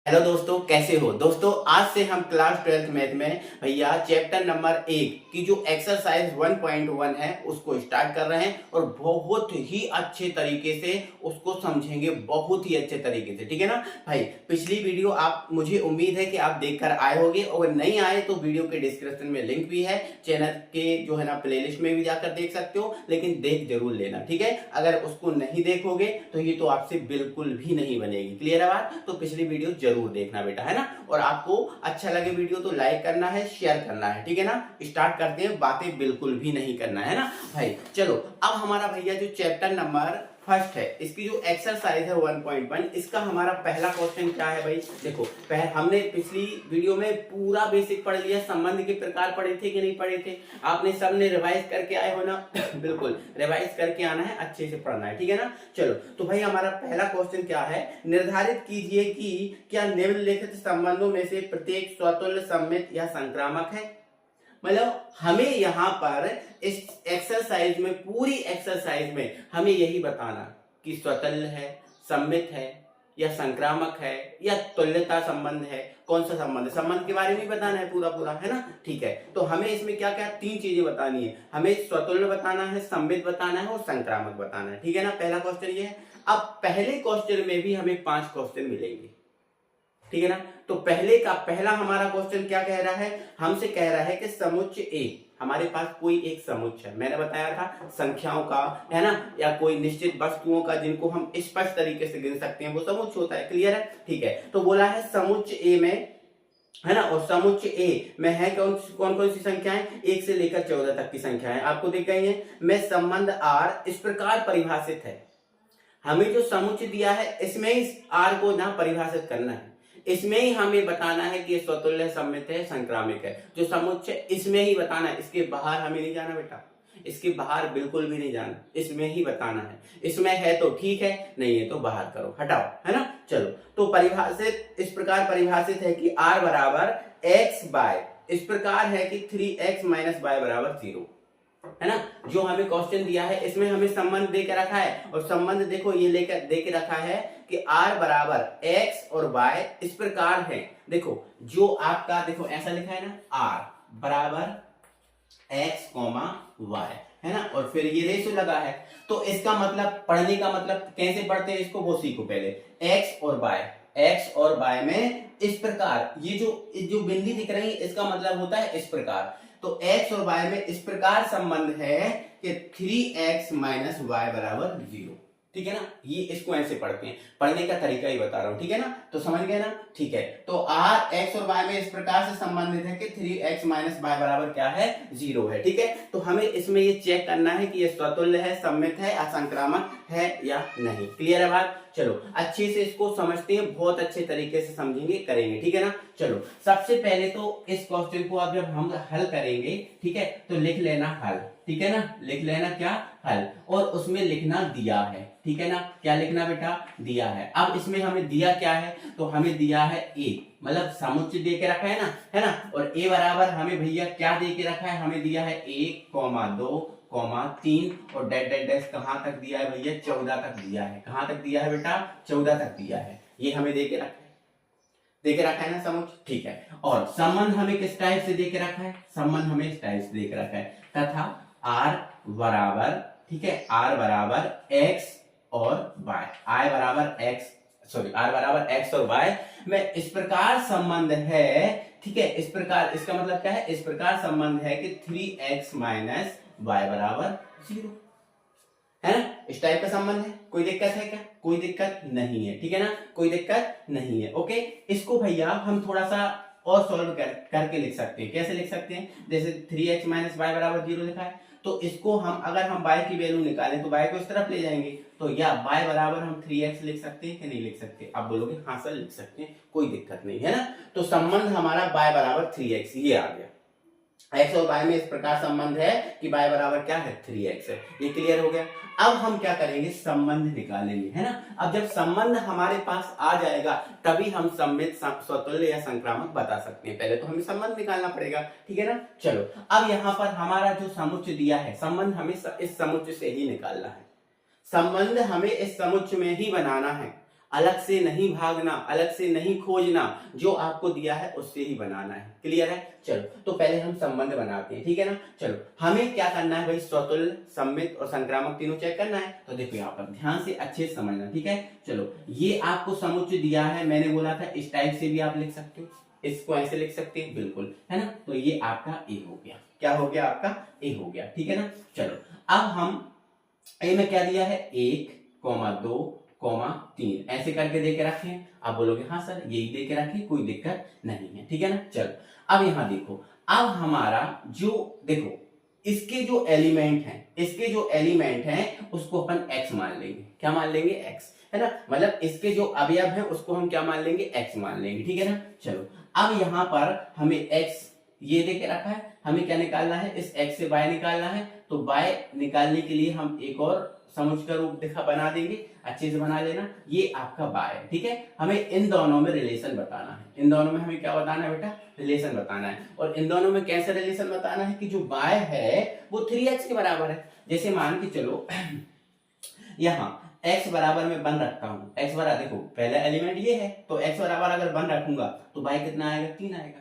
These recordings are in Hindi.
हेलो दोस्तों, कैसे हो दोस्तों। आज से हम क्लास 12th मैथ में भैया चैप्टर नंबर 1 की जो एक्सरसाइज 1.1 है उसको स्टार्ट कर रहे हैं और बहुत ही अच्छे तरीके से उसको समझेंगे, बहुत ही अच्छे तरीके से। ठीक है ना भाई। पिछली वीडियो आप, मुझे उम्मीद है कि आप देखकर आए होंगे, और नहीं आए तो वीडियो के डिस्क्रिप्शन में लिंक भी है, चैनल के जो है ना प्लेलिस्ट में भी जाकर देख सकते हो, लेकिन देख जरूर लेना। ठीक है, अगर उसको नहीं देखोगे तो ये तो आपसे बिल्कुल भी नहीं बनेगी। क्लियर है बात। तो पिछली वीडियो जरूर देखना बेटा, है ना। और आपको अच्छा लगे वीडियो तो लाइक करना है, शेयर करना है। ठीक है ना। स्टार्ट करते हैं, बातें बिल्कुल भी नहीं करना है ना भाई। चलो, अब हमारा भैया जो चैप्टर नंबर फर्स्ट है, इसकी जो एक्सरसाइज है 1.1, इसका हमारा पहला क्वेश्चन क्या है भाई। देखो, हमने पिछली वीडियो में पूरा बेसिक पढ़ लिया, संबंध के प्रकार पढ़े थे कि नहीं पढ़े थे। आपने सबने रिवाइज करके आए हो ना बिल्कुल रिवाइज करके आना है, अच्छे से पढ़ना है। ठीक है ना। चलो, तो भाई हमारा पहला क्वेश्चन क्या है, निर्धारित कीजिए कि क्या निम्नलिखित संबंधों में से प्रत्येक स्वतुल्य, सममित या संक्रामक है। मतलब हमें यहाँ पर इस एक्सरसाइज में, पूरी एक्सरसाइज में हमें यही बताना कि स्वतुल्य है, सम्मित है या संक्रामक है या तुल्यता संबंध है। कौन सा संबंध है, संबंध के बारे में बताना है पूरा पूरा, है ना। ठीक है, तो हमें इसमें क्या क्या तीन चीजें बतानी है। हमें स्वतुल्य बताना है, सम्मित बताना है और संक्रामक बताना है। ठीक है ना। पहला क्वेश्चन ये है। अब पहले क्वेश्चन में भी हमें 5 क्वेश्चन मिलेंगे। ठीक है ना। तो पहला हमारा क्वेश्चन क्या कह रहा है, हमसे कह रहा है कि समुच्चय ए, हमारे पास कोई एक समुच्चय है, मैंने बताया था संख्याओं का, है ना, या कोई निश्चित वस्तुओं का जिनको हम स्पष्ट तरीके से गिन सकते हैं, वो समुच्चय होता है। क्लियर है। ठीक है, तो बोला है समुच्चय ए में, है ना, और समुच्चय ए में है कौन कौन सी संख्याएं, 1 से लेकर 14 तक की संख्याएं आपको दिख गई हैं। में संबंध आर इस प्रकार परिभाषित है। हमें जो समुच्चय दिया है इसमें ही आर को ना परिभाषित करना है, इसमें ही हमें बताना है कि ये स्वतुल्य, सम्मित है, संक्रामक है। जो समुच्चय इसमें ही बताना है, इसके बाहर हमें नहीं जाना बेटा, इसके बाहर बिल्कुल भी नहीं जाना, इसमें ही बताना है। इसमें है तो ठीक है, नहीं है तो बाहर करो, हटाओ, है ना। चलो, तो परिभाषित इस प्रकार परिभाषित है कि आर बराबर एक्स बाय, इस प्रकार है कि 3x माइनस वाई बराबर 0, है ना। जो हमें क्वेश्चन दिया है इसमें हमें संबंध दे के रखा है, और संबंध देखो ये लेकर दे के रखा है कि r बराबर x और y इस प्रकार है। देखो, जो आपका देखो ऐसा लिखा है ना, r बराबर x y, है ना, और फिर ये रेशो लगा है। तो इसका मतलब, पढ़ने का मतलब कैसे पढ़ते हैं इसको वो सीखो पहले। x और y में इस प्रकार, ये जो बिंदी दिख रही है इसका मतलब होता है इस प्रकार। तो x और y में इस प्रकार संबंध है कि 3x माइनस वाई बराबर 0। ठीक है ना। ये इसको ऐसे पढ़ते हैं, पढ़ने का तरीका ही बता रहा हूं। ठीक है ना, तो समझ गए ना। ठीक है, तो r x और y में इस प्रकार से संबंधित है कि 3x माइनस वाई बराबर क्या है, 0 है। ठीक है, तो हमें इसमें ये चेक करना है कि ये स्वतुल्य है, सम्मित है, असंक्रामक है या नहीं। क्लियर है बात। चलो, अच्छे से इसको समझते हैं, बहुत अच्छे तरीके से समझेंगे, करेंगे। ठीक है ना। चलो, सबसे पहले तो इस क्वेश्चन को अब जब हम हल करेंगे, ठीक है, तो लिख लेना हल। ठीक है ना, लिख लेना क्या, हल, और उसमें लिखना दिया है। ठीक है ना, क्या लिखना बेटा, दिया है। अब इसमें हमें दिया क्या है, तो हमें दिया है ए, मतलब समुच्चय दे के रखा है ना, और ए बराबर हमें भैया क्या दे के रखा है, हमें दिया है 1,2,3 और डैश डैश डैश कहां तक दिया है भैया, 14 तक दिया है। कहां तक दिया है बेटा, 14 तक दिया है। ये हमें दे के रखा है ना समुच्चय। ठीक है, और संबंध हमें किस टाइप से दे के रखा है, संबंध हमें इस टाइप से दे के रखा है, तथा r बराबर, ठीक है, r बराबर x और y, r बराबर x और y में इस प्रकार संबंध है। ठीक है, इस प्रकार, इसका मतलब क्या है, इस प्रकार संबंध है कि 3x माइनस वाई बराबर 0, है ना। इस टाइप का संबंध है। कोई दिक्कत है क्या, कोई दिक्कत नहीं है। ठीक है ना, कोई दिक्कत नहीं है। ओके, इसको भैया हम थोड़ा सा और सॉल्व करके लिख सकते हैं। कैसे लिख सकते हैं, जैसे 3x माइनस वाई बराबर 0 लिखा है, तो इसको हम, अगर हम y की वैल्यू निकालें तो y को इस तरफ ले जाएंगे, तो या y बराबर हम 3x लिख सकते हैं कि नहीं लिख सकते। आप बोलोगे हाँ सर लिख सकते हैं, कोई दिक्कत नहीं है ना। तो संबंध हमारा y बराबर 3x, ये आ गया। x और y में इस प्रकार संबंध है कि y बराबर क्या है, 3x है। ये क्लियर हो गया। अब हम क्या करेंगे, संबंध निकालेंगे, है ना। अब जब संबंध हमारे पास आ जाएगा तभी हम सम्मित, स्वतुल्य या संक्रामक बता सकते हैं। पहले तो हमें संबंध निकालना पड़ेगा। ठीक है ना। चलो, अब यहाँ पर हमारा जो समुच्चय दिया है, संबंध हमें इस समुच्चय से ही निकालना है। संबंध हमें इस समुच्चय में ही बनाना है। अलग से नहीं भागना, अलग से नहीं खोजना, जो आपको दिया है उससे ही बनाना है। क्लियर है? चलो तो पहले हम संबंध बनाते हैं, ठीक है ना। चलो हमें क्या करना है भाई, स्वतुल्य, सममित और संक्रामक तीनों चेक करना है। तो देखो यहाँ पर ध्यान से अच्छे से समझना, ठीक है। चलो ये आपको समुच्चय दिया है, मैंने बोला था इस टाइप से भी आप लिख सकते हो, इसको ऐसे लिख सकते हैं, बिल्कुल, है ना। तो ये आपका ए हो गया। क्या हो गया? आपका ए हो गया, ठीक है ना। चलो अब हम ए में क्या दिया है, 1,2,3 ऐसे करके दे के रखे हैं। आप बोलोगे हाँ सर यही दे के रखे, कोई दिक्कत नहीं है, ठीक है ना। चलो अब यहां देखो, अब हमारा जो देखो इसके जो एलिमेंट हैं, इसके जो एलिमेंट हैं उसको अपन x मान लेंगे। क्या मान लेंगे? x, है ना। मतलब इसके जो अवयव हैं उसको हम क्या मान लेंगे? x मान लेंगे, ठीक है ना। चलो अब यहां पर हमें x ये दे के रखा है, हमें क्या निकालना है, इस x से y निकालना है। तो y निकालने के लिए हम एक और समुच्चय का रूप दिखा बना देंगे, अच्छे से बना लेना। ये आपका y है, ठीक है। हमें इन दोनों में रिलेशन बताना है, इन दोनों में हमें क्या बताना है बेटा? रिलेशन बताना है। और इन दोनों में कैसे रिलेशन बताना है कि जो y है वो 3x के बराबर है। जैसे मान के चलो यहाँ x बराबर में 1 रखता हूँ, x बराबर, देखो पहला एलिमेंट ये है, तो x बराबर अगर 1 रखूंगा तो y कितना आएगा? 3 आएगा।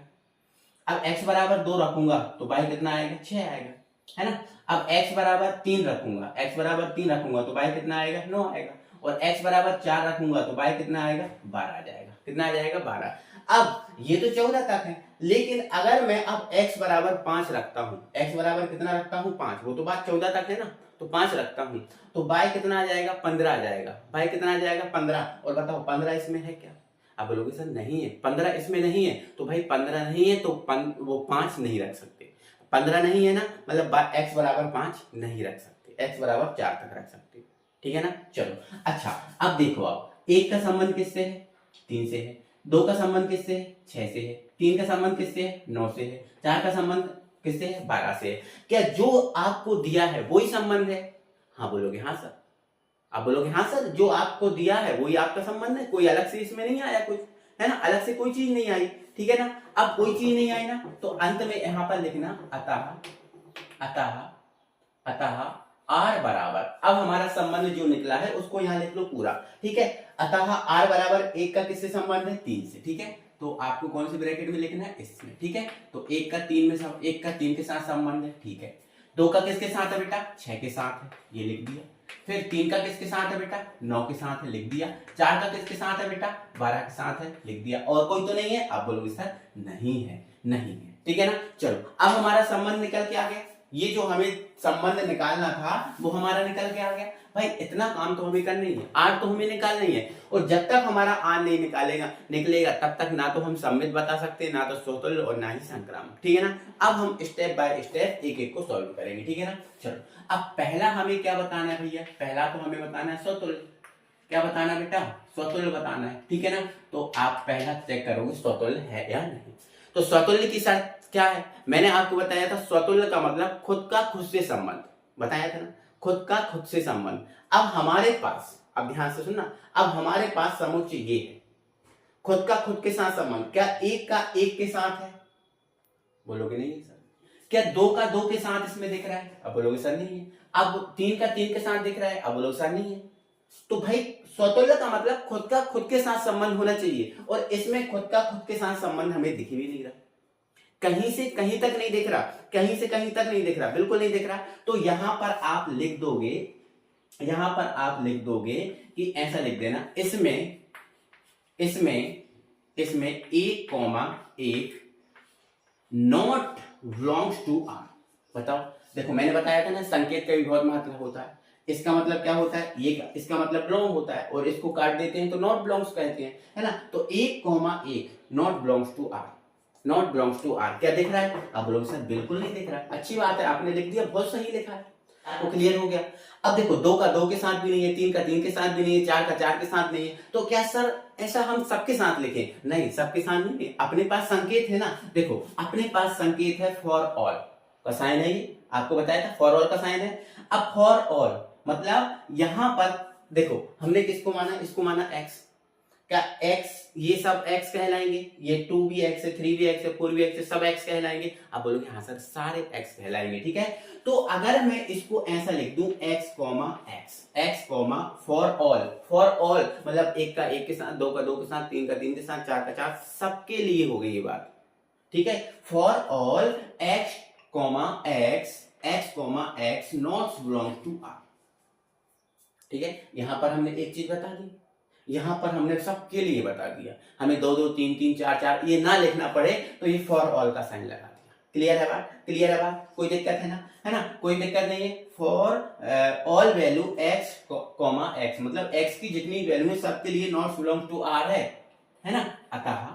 अब x बराबर 2 रखूंगा तो y कितना आएगा? 6 आएगा, है ना। अब x बराबर 3 रखूंगा, x बराबर 3 रखूंगा तो y कितना आएगा? 9 आएगा। और x बराबर 4 रखूंगा तो y कितना आएगा? 12 आ जाएगा। कितना आ जाएगा? 12। अब ये तो 14 तक है, लेकिन अगर मैं अब x बराबर 5 रखता हूं, x बराबर कितना रखता हूं? 5, वो तो बात 14 तक है ना, तो 5 रखता हूं तो y कितना आ जाएगा? 15 आ जाएगा। y कितना आ जाएगा? 15। और बताओ 15 इसमें है क्या? आप बोलोगे सर नहीं है, 15 इसमें नहीं है। तो भाई 15 नहीं है तो वो 5 नहीं रख सकते। 15 नहीं है ना, मतलब x बराबर 5 नहीं रख सकते, x बराबर 4 तक रख सकते, ठीक है ना। चलो अच्छा अब देखो, अब 1 का संबंध किससे है? 3 से है। 2 का संबंध किससे है? 6 से है। 3 का संबंध किससे है? 9 से है। 4 का संबंध किससे है? 12 से है। क्या जो आपको दिया है वही संबंध है? हाँ बोलोगे हाँ सर। आप बोलोगे हाँ सर, जो आपको दिया है वही आपका संबंध है, कोई अलग से इसमें नहीं आया कुछ, है ना, अलग से कोई चीज नहीं आई, ठीक है ना। अब कोई चीज नहीं आई ना, तो अंत में यहां पर लिखना अतः अतः अतः r बराबर, अब हमारा संबंध जो निकला है उसको यहां लिख लो पूरा, ठीक है। अतः r बराबर 1 का किससे संबंध है? 3 से, ठीक है। तो आपको कौन से ब्रैकेट में लिखना है? इसमें, ठीक है। तो 1 का 3 के साथ संबंध है, ठीक है। 2 का किसके साथ है बेटा? 6 के साथ है, ये लिख दिया। फिर 3 का किसके साथ है बेटा? 9 के साथ है, लिख दिया। 4 का किसके साथ है बेटा? 12 के साथ है, लिख दिया। और कोई तो नहीं है? आप बोलोगे सर नहीं है, नहीं है, ठीक है ना। चलो अब हमारा संबंध निकल के आ गया, ये जो हमें संबंध निकालना था वो हमारा निकल के आ गया। भाई इतना काम तो हमें करना ही है, आर तो हमें निकालना ही है। और जब तक हमारा आर नहीं निकलेगा तब तक ना तो हम सममित बता सकते, ना तो स्वतुल्य और ना ही संक्रामक, ठीक है ना। अब हम स्टेप बाय स्टेप एक एक को सॉल्व करेंगे, ठीक है ना। चलो अब पहला हमें क्या बताना है भैया? पहला तो हमें बताना है स्वतुल्य। क्या बताना है बेटा? स्वतुल्य बताना है, ठीक है ना। तो आप पहला चेक करोगे स्वतुल्य है या नहीं। तो स्वतुल्य की शर्त क्या है? मैंने आपको बताया था स्वतुल्य का मतलब खुद का खुद से संबंध, बताया था ना, खुद का खुद से संबंध। अब हमारे पास, अब ध्यान से सुनना, अब हमारे पास समुच्चय ये है, खुद का खुद के साथ संबंध। क्या 1 का 1 के साथ है? बोलोगे नहीं है सर। क्या 2 का 2 के साथ इसमें दिख रहा है? अब बोलोगे सर नहीं है। अब 3 का 3 के साथ दिख रहा है? अब बोलोगे सर नहीं है। तो भाई स्वतुल्य का मतलब खुद का खुद के साथ संबंध होना चाहिए, और इसमें खुद का खुद के साथ संबंध हमें दिख भी नहीं रहा, कहीं से कहीं तक नहीं दिख रहा, कहीं से कहीं तक नहीं दिख रहा, बिल्कुल नहीं दिख रहा। तो यहां पर आप लिख दोगे, यहां पर आप लिख दोगे कि ऐसा लिख देना, इसमें इसमें इसमें 1,1 नॉट बिलोंग्स टू आर। बताओ, देखो मैंने बताया था ना संकेत का भी बहुत महत्व होता है। इसका मतलब क्या होता है? ये का, इसका मतलब बिलोंग होता है, और इसको काट देते हैं तो नॉट बिलोंग्स कहते हैं, है ना। तो 1,1 not belongs to R, not belongs to R. क्या दिख रहा है? आप बोलोगे सर बिल्कुल नहीं दिख रहा है। अच्छी बात है, आपने लिख दिया, बहुत सही लिखा है, आपको क्लियर हो गया। अब देखो 2 का 2 के साथ भी नहीं है, 3 का 3 के साथ भी नहीं है, 4 का 4 के साथ नहीं है। तो क्या सर ऐसा हम सबके साथ लिखें? नहीं, सबके साथ नहीं है, अपने पास संकेत है ना। देखो अपने पास संकेत है फॉर ऑल का साइन है, ये आपको बताया था, फॉर ऑल का साइन है। अब फॉर ऑल मतलब यहां पर देखो हमने किसको माना? इसको माना x, क्या x, ये सब x कहलाएंगे, ये 2 भी x है, 3 भी x है, 4 भी x है, सब x कहलाएंगे। आप बोलोगे हाँ सर सारे x कहलाएंगे, ठीक है। तो अगर मैं इसको ऐसा लिख दूं x, x, फॉर ऑल मतलब एक का एक के साथ, दो का दो के साथ, तीन का तीन के साथ, चार का चार, सबके लिए हो गई ये बात, ठीक है। For all x, x not belongs to r, ठीक है। यहां पर हमने एक चीज बता दी, यहां पर हमने सबके लिए बता दिया, हमें दो दो तीन तीन चार चार ये ना लिखना पड़े, तो ये फॉर ऑल का साइन लगा दिया। क्लियर है बात, क्लियर है बात, कोई दिक्कत है ना, है ना, कोई दिक्कत नहीं है। For all value x, x मतलब x की जितनी वैल्यू है सबके लिए नॉट बिलोंग टू r है ना। अतः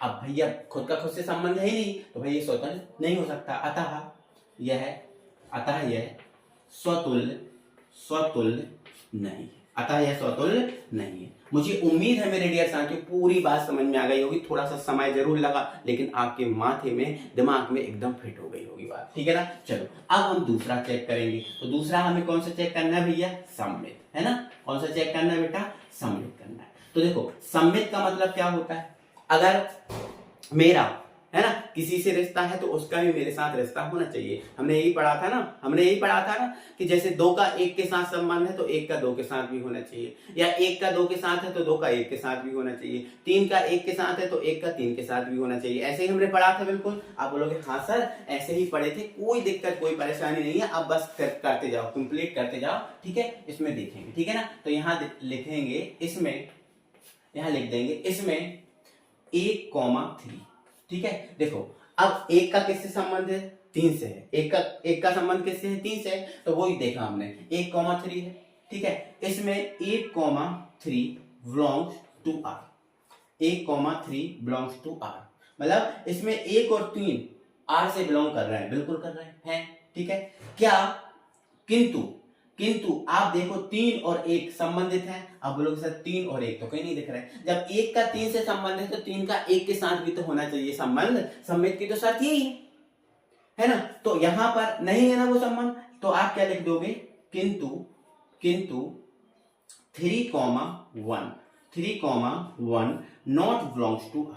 अब भैया खुद का खुद से संबंध है ही नहीं, तो भैया स्वतंत्र नहीं हो सकता। अतः यह स्वतुल्य नहीं है, अतः यह स्वतुल्य नहीं है। मुझे उम्मीद है मेरे डियर साथियों पूरी बात समझ में आ गई होगी, थोड़ा सा समय जरूर लगा लेकिन आपके माथे में, दिमाग में एकदम फिट हो गई होगी बात, ठीक है ना। चलो अब हम दूसरा चेक करेंगे। तो दूसरा हमें कौन सा चेक करना है भैया, सम्मित, है ना। कौन सा चेक करना है बेटा, सम्मित करना है। तो देखो सम्मित का मतलब क्या होता है, अगर मेरा, है ना, किसी से रिश्ता है तो उसका भी मेरे साथ रिश्ता होना चाहिए। हमने यही पढ़ा था ना कि जैसे दो का एक के साथ संबंध है तो एक का दो के साथ भी होना चाहिए, या एक का दो के साथ है तो दो का एक के साथ भी होना चाहिए, तीन का एक के साथ है तो एक का तीन के साथ भी होना चाहिए। ऐसे ही हमने पढ़ा था, बिल्कुल। आप बोलोगे हाँ सर ऐसे ही पढ़े थे, कोई दिक्कत कोई परेशानी नहीं है, अब बस करते जाओ, कंप्लीट करते जाओ, ठीक है। इसमें देखेंगे, ठीक है ना। तो यहाँ लिखेंगे, इसमें यहाँ लिख देंगे, इसमें 1,3, ठीक है। देखो अब एक का किससे संबंध है, 3 से है, एक का संबंध किससे है, 3 से है, तो वही देखा हमने 1,3 है, ठीक है। इसमें 1,3 belongs to r, 1,3 belongs to r, मतलब इसमें 1 और 3 r से बिलोंग कर रहे हैं, बिल्कुल कर रहे हैं, ठीक है। क्या किंतु आप देखो 3 और 1 संबंधित हैं। अब बोलोगे सर 3 और 1 तो कहीं नहीं दिख रहा है। जब 1 का 3 से संबंध है तो 3 का 1 के साथ भी तो होना चाहिए संबंध, सम्मित की तो शर्त यही है ना। तो यहां पर नहीं है ना वो संबंध, तो आप क्या लिख दोगे, किंतु 3,1 नॉट बिलोंग्स टू r,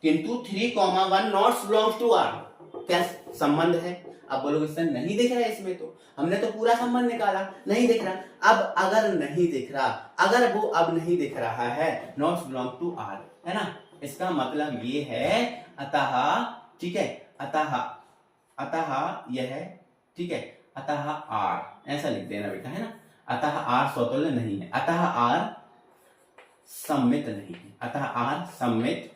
किंतु 3,1 नॉट बिलोंग्स टू r, क्या संबंध है। अब बोलोगे सर नहीं दिख रहा है इसमें, तो हमने तो पूरा संबंध निकाला, नहीं दिख रहा। अब अगर नहीं दिख रहा, अगर वो अब नहीं दिख रहा है, नॉट बिलोंग टू r, है ना, इसका मतलब ये है अतः, ठीक है, अतः यह, ठीक है, अतः r ऐसा लिख देना बेटा, है ना। अतः r स्वतुल्य नहीं है, अतः r सम्मित नहीं है, अतः r सम्मित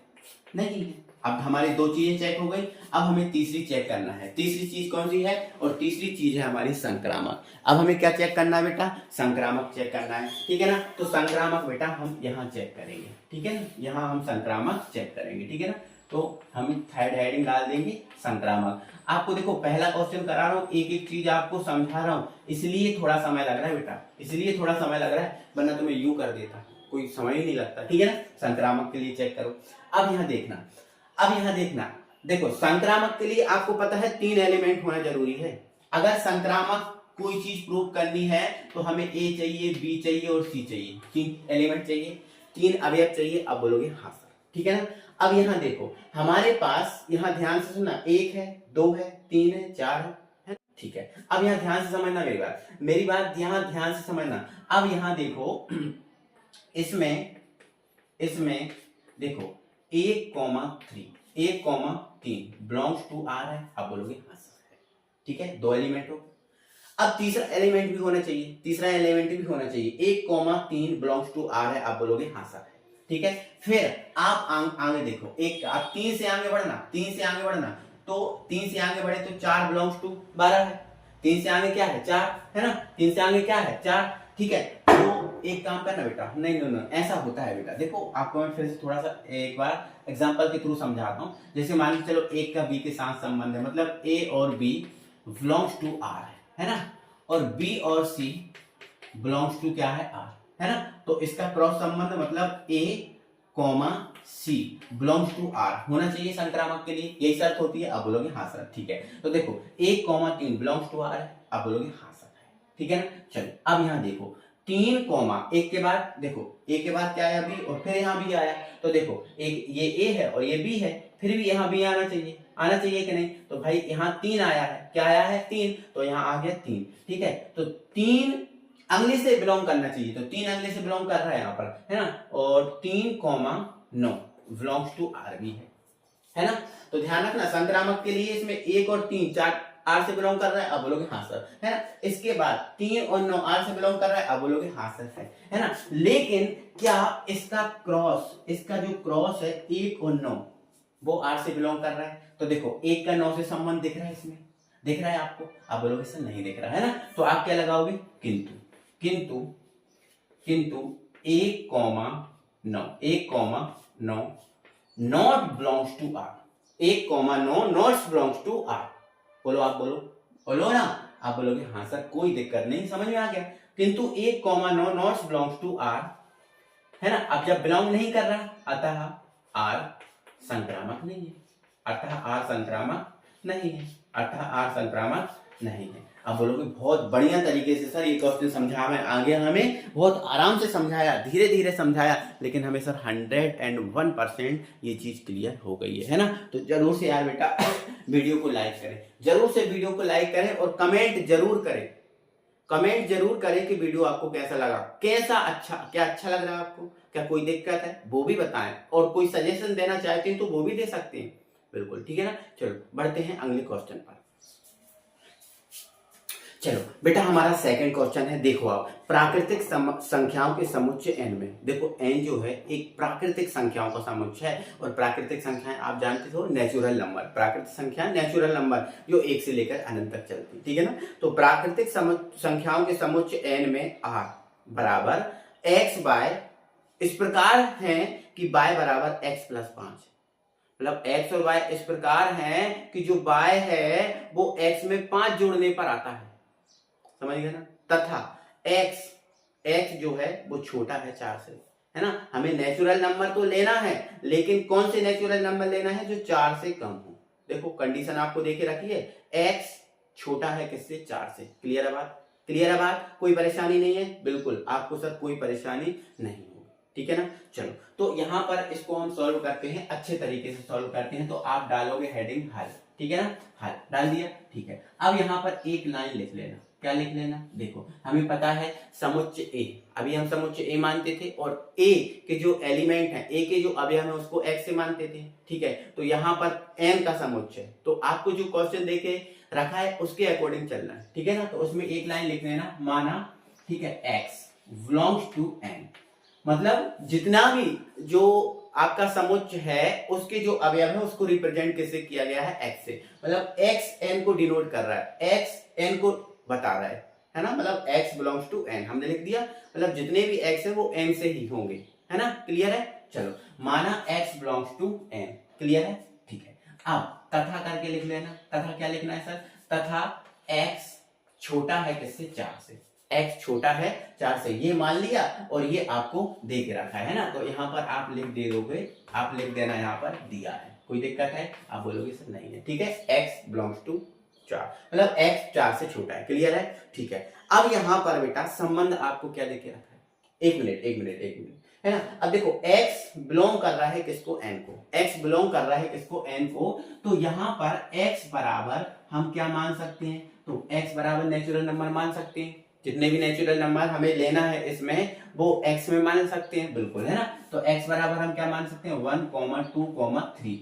नहीं है। अब हमारी दो चीजें चेक हो गई, अब हमें तीसरी चेक करना है। तीसरी चीज कौन सी है, और तीसरी चीज है हमारी संक्रामक। अब हमें क्या चेक करना है बेटा, संक्रामक चेक करना है, ठीक है ना। तो संक्रामक बेटा हम यहाँ चेक करेंगे, ठीक है ना, यहाँ हम संक्रामक चेक करेंगे, ठीक है ना। तो हम थर्ड हेडिंग डाल देंगे संक्रामक। आपको देखो पहला क्वेश्चन करा रहा हूँ, एक एक चीज आपको समझा रहा हूँ, इसलिए थोड़ा समय लग रहा है बेटा, इसलिए थोड़ा समय लग रहा है, वरना तो मैं यूं कर देता, कोई समय ही नहीं लगता, ठीक है ना। संक्रामक के लिए चेक करो। अब यहाँ देखना, देखो संक्रामक के लिए आपको पता है 3 एलिमेंट होना जरूरी है। अगर संक्रामक कोई चीज प्रूव करनी है तो हमें ए चाहिए, बी चाहिए और सी चाहिए, 3 एलिमेंट चाहिए, 3 अवयव चाहिए। अब बोलोगे हाँ सर, ठीक है ना। अब यहाँ देखो हमारे पास, यहाँ ध्यान से सुनना, 1 है, 2 है, 3 है, 4 है, ठीक है। अब यहाँ ध्यान से समझना मेरी बात यहाँ ध्यान से समझना। अब यहाँ देखो इसमें देखो 1,3 बिलोंग्स टू r है। अब बोलोगे हाँ सर है, ठीक है, 2 एलिमेंट हो। अब तीसरा एलिमेंट भी होना चाहिए, 1,3 बिलोंग्स टू r है। अब बोलोगे हाँ सर है, ठीक है। फिर आप आगे देखो, एक आप 3 से आगे बढ़ना, तो 3 से आगे बढ़े तो 4 बिलोंग्स टू 12 है, 3 से आगे क्या है 4, है ना, 3 से आगे क्या है 4, ठीक है। तो एक काम करना बेटा, नहीं ऐसा होता है बेटा, देखो आपको मैं फिर से थोड़ा सा एक बार एग्जांपल के थ्रू समझाता हूँ। जैसे मान लीजिए चलो एक का बी के साथ संबंध है, मतलब ए और बी बिलोंग्स टू r है ना, और बी और सी बिलोंग्स टू क्या है r, है ना। तो इसका क्रॉस संबंध मतलब a, C belongs to r होना चाहिए संक्रामक के लिए, यही शर्त होती है। अब बोलोगे हाँ सर, ठीक है। तो देखो 1,3 बिलोंग्स टू r है। अब बोलोगे हाँ सर है, ठीक है ना। चलो अब यहाँ देखो 3 कॉमा एक के बाद देखो ए के बाद क्या आया बी और फिर यहाँ बी आया, तो देखो एक ये ए है और ये बी है, फिर भी यहाँ बी आना चाहिए कि नहीं, तो भाई यहाँ 3 आया है, क्या आया है 3, तो यहाँ आ गया 3। ठीक है, तो 3 अगले से बिलोंग करना चाहिए, तो 3 अगले से बिलोंग कर रहा है यहाँ पर, है ना, और 3,9 बिलोंग्स टू आर भी है ना। तो ध्यान रखना संक्रामक के लिए इसमें 1 और 3 4 आर से बिलोंग कर रहा है, अब बोलोगे हाँ सर, है ना। इसके बाद 3 और 9 आर से बिलोंग कर रहा है, अब बोलोगे हाँ सर है ना। लेकिन क्या इसका जो क्रॉस है 1 और 9 वो आर से बिलोंग कर रहा है, तो देखो 1 का 9 से संबंध दिख रहा है, इसमें दिख रहा है आपको, आप बोलोगे सर नहीं दिख रहा है ना, तो आप क्या लगाओगे किंतु 1,9 not belongs to R, 1,9 not belongs to R, बोलो आप बोलो ना, आप बोलोगे हाँ सर कोई दिक्कत नहीं, समझ में आ गया। किंतु 1,9 नॉट बिलोंग्स टू आर, है ना। अब जब बिलोंग नहीं कर रहा अतः आर संक्रामक नहीं है, अब बोलोगे बहुत बढ़िया तरीके से सर ये क्वेश्चन समझा में आ गया, हमें बहुत आराम से समझाया, धीरे धीरे समझाया, लेकिन हमें सर 101% ये चीज क्लियर हो गई है ना। तो जरूर से यार बेटा वीडियो को लाइक करें, जरूर से वीडियो को लाइक करें और कमेंट जरूर करें कि वीडियो आपको कैसा लगा, क्या अच्छा लग रहा है आपको, क्या कोई दिक्कत है वो भी बताएं, और कोई सजेशन देना चाहते हैं तो वो भी दे सकते हैं, बिल्कुल ठीक है ना। चलो बढ़ते हैं अगले क्वेश्चन पर। चलो बेटा हमारा सेकंड क्वेश्चन है, देखो आप प्राकृतिक संख्याओं के समुच्चय n में, देखो n जो है एक प्राकृतिक संख्याओं का समुच्चय है, और प्राकृतिक संख्याएं आप जानते हो नेचुरल नंबर, प्राकृतिक संख्या नेचुरल नंबर जो 1 से लेकर अनंत तक चलती, ठीक है ना। तो प्राकृतिक संख्याओं के समुच्चय n में r बराबर x y इस प्रकार है कि y बराबर x प्लस 5, मतलब x और y इस प्रकार है कि जो y है वो x में 5 जोड़ने पर आता है, समझ गए ना, तथा x जो है वो छोटा है 4 से, है ना। हमें नेचुरल नंबर तो लेना है, लेकिन कौन से नेचुरल नंबर लेना है, जो 4 से कम हो। देखो कंडीशन आपको देके रखी है, x छोटा है किससे, 4 से। क्लियर है बात, कोई परेशानी नहीं है, बिल्कुल आपको सर कोई परेशानी नहीं होगी, ठीक है ना। चलो तो यहाँ पर इसको हम सॉल्व करते हैं, अच्छे तरीके से सॉल्व करते हैं, तो आप डालोगे हेडिंग हल, ठीक है ना, हल डाल दिया, ठीक है। अब यहाँ पर एक लाइन लिख लेना, क्या लिख लेना, देखो हमें पता है समुच्चय ए, अभी हम समुच्चय ए मानते थे, और ए के जो एलिमेंट है, ए के जो अवयव है उसको x से मानते थे, ठीक है। तो यहाँ पर n का समुच्चय, तो आपको जो क्वेश्चन देके रखा है उसके अकॉर्डिंग चलना है, ठीक है ना। तो उसमें एक लाइन लिख लेना, माना, ठीक है, x बिलोंग्स टू n, मतलब जितना भी जो आपका समुच्चय है उसके जो अवयव है उसको रिप्रेजेंट कैसे किया गया है, x से, मतलब x n को डिनोट कर रहा है, x n को बता रहा है ना, मतलब x बिलोंग्स टू n हमने लिख दिया, मतलब जितने भी x है वो n से ही होंगे, है ना। क्लियर है, चलो माना x belongs to n, clear है, ठीक है। अब तथा करके लिख लेना, तथा क्या लिखना है सर, तथा x छोटा है किससे, 4 से, x छोटा है 4 से, ये मान लिया और ये आपको दे के रखा है ना, तो यहाँ पर आप लिख देना यहाँ पर दिया है, कोई दिक्कत है, आप बोलोगे सर नहीं है, ठीक है। x बिलोंग्स टू 4, मतलब x 4 से छोटा है, क्लियर है, ठीक है। अब यहाँ पर बेटा संबंध आपको क्या देके रखा है, एक मिनट है ना। अब देखो x बिलोंग कर रहा है किसको, n को, x बिलोंग कर रहा है किसको, n को, तो यहाँ पर x बराबर हम क्या मान सकते हैं, तो x बराबर नेचुरल नंबर मान सकते हैं, जितने भी नेचुरल नंबर हमें लेना है इसमें वो x में मान सकते हैं, बिल्कुल, है ना। तो x बराबर हम क्या मान सकते हैं, 1, 2, 3,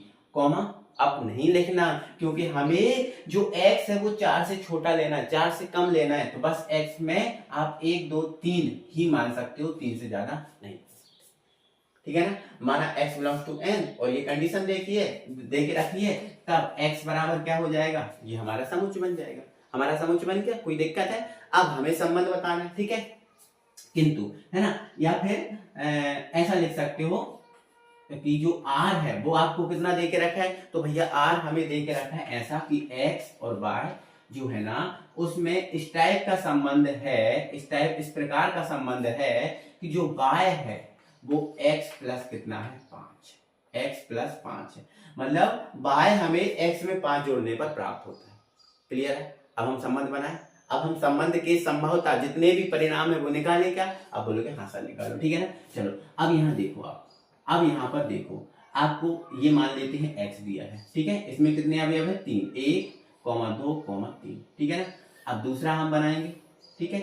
अब नहीं लिखना, क्योंकि हमें जो x है वो 4 से छोटा लेना है, 4 से कम लेना है, तो बस x में आप 1, 2, 3 ही मान सकते हो, 3 से ज्यादा नहीं, ठीक है ना। माना x बिलोंग्स टू n, और ये कंडीशन देके रखिए, तब x बराबर क्या हो जाएगा, ये हमारा समुच्चय बन जाएगा, हमारा समुच्चय बन गया, कोई दिक्कत है। अब हमें संबंध बताना है, ठीक है, किंतु, है ना, या फिर ऐसा लिख सकते हो कि जो r है वो आपको कितना दे के रखा है, तो भैया r हमें दे के रखा है ऐसा कि x और y जो है ना उसमें इस टाइप का संबंध है, इस प्रकार का संबंध है कि जो y है वो x प्लस कितना है, 5, x प्लस 5 है, मतलब y हमें x में 5 जोड़ने पर प्राप्त होता है, क्लियर है। अब हम संबंध बनाए, अब हम संबंध के संभवता जितने भी परिणाम है वो निकालें क्या? अब बोलोगे हाँ सर निकालो, ठीक है ना। चलो अब यहाँ देखो, आप अब यहाँ पर देखो, आपको ये मान लेते हैं x दिया है, ठीक है। इसमें कितने अवयव है? 3, 1, 2, 3, ठीक है ना। अब दूसरा हम बनाएंगे, ठीक है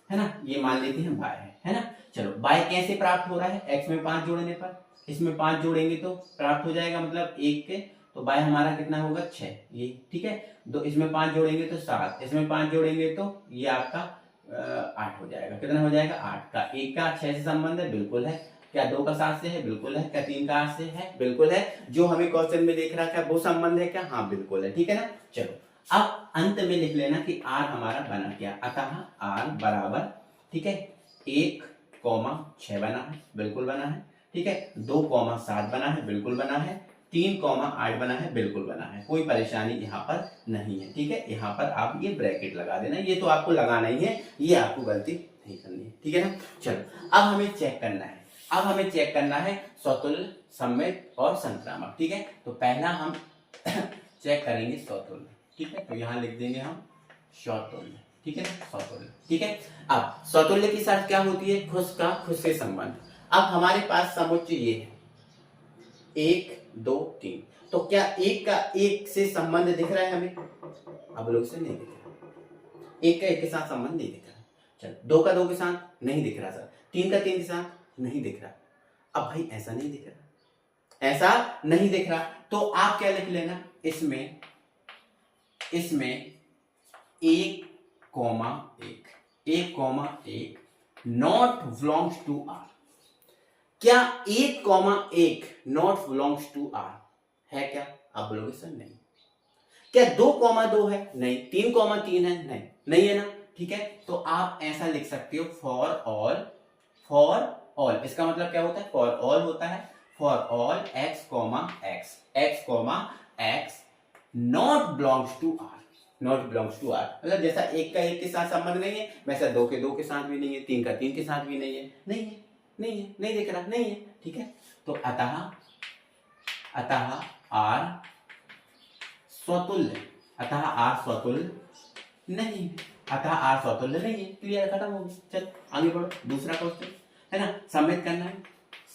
ना। ये मान लेते हैं y है ना। चलो y कैसे प्राप्त हो रहा है? x में 5 जोड़ने पर, इसमें 5 जोड़ेंगे तो प्राप्त हो जाएगा, मतलब 1 के, तो y हमारा कितना होगा? 6, ये ठीक है। तो इसमें 5 जोड़ेंगे तो 7, इसमें 5 जोड़ेंगे तो ये आपका 8 हो जाएगा। कितना हो जाएगा? 8 का 1 का 6 से संबंध है, बिल्कुल है। क्या 2 का 7 से है? बिल्कुल है। क्या 3 का 8 से है? बिल्कुल है। जो हमें क्वेश्चन में देख रहा है वो संबंध है क्या? हाँ बिल्कुल है, ठीक है ना। चलो अब अंत में लिख लेना कि r हमारा बना क्या, अतः r बराबर, ठीक है, 1,6 बना है, बिल्कुल बना है, ठीक है। 2,7 बना है, बिल्कुल बना है। 3,8 बना है, बिल्कुल बना है। कोई परेशानी यहाँ पर नहीं है, ठीक है। यहाँ पर आप ये ब्रैकेट लगा देना, ये तो आपको लगाना ही है, ये आपको गलती नहीं करनी है, ठीक है ना। चलो अब हमें चेक करना है, अब हमें चेक करना है स्वतुल्य, सममित और संक्रामक, ठीक है। तो पहला हम चेक करेंगे स्वतुल्य, ठीक है। तो यहाँ लिख देंगे हम स्वतुल्य, ठीक है, स्वतुल्य, ठीक है। अब स्वतुल्य की शर्त क्या होती है? खुद का खुद से संबंध। अब हमारे पास समुच्चय ये है 1, 2, 3, तो क्या 1 का 1 से संबंध दिख रहा है हमें? अब लोग से नहीं दिख रहा, 1 का 1 के साथ संबंध नहीं दिख रहा। चल 2 का 2 के साथ नहीं दिख रहा सर, 3 का 3 के साथ नहीं दिख रहा। अब भाई ऐसा नहीं दिख रहा, ऐसा नहीं दिख रहा, तो आप क्या लिख लेना, इसमें 1,1 नॉट बिलोंग्स टू आर। क्या 1,1 नॉट बिलोंग्स टू आर है क्या? आप बोलोगे सर नहीं। क्या 2,2 है? नहीं। 3,3 है? नहीं, नहीं है ना, ठीक है। तो आप ऐसा लिख सकते हो फॉर ऑल, इसका मतलब क्या होता है? फॉर ऑल होता है, for all x not belongs to R, not belongs to R, मतलब जैसा 1 का 1 के साथ संबंध नहीं है, वैसा 2 के 2 के साथ भी नहीं है, 3 का 3 के साथ भी नहीं है, नहीं दिख रहा, नहीं है, ठीक है। तो अतः आर स्वतुल्य, नहीं, अतः आर स्वतुल्य नहीं है। क्लियर, खत्म हो गया। चल आगे बढ़ो, दूसरा क्वेश्चन है ना, सम्मित करना है,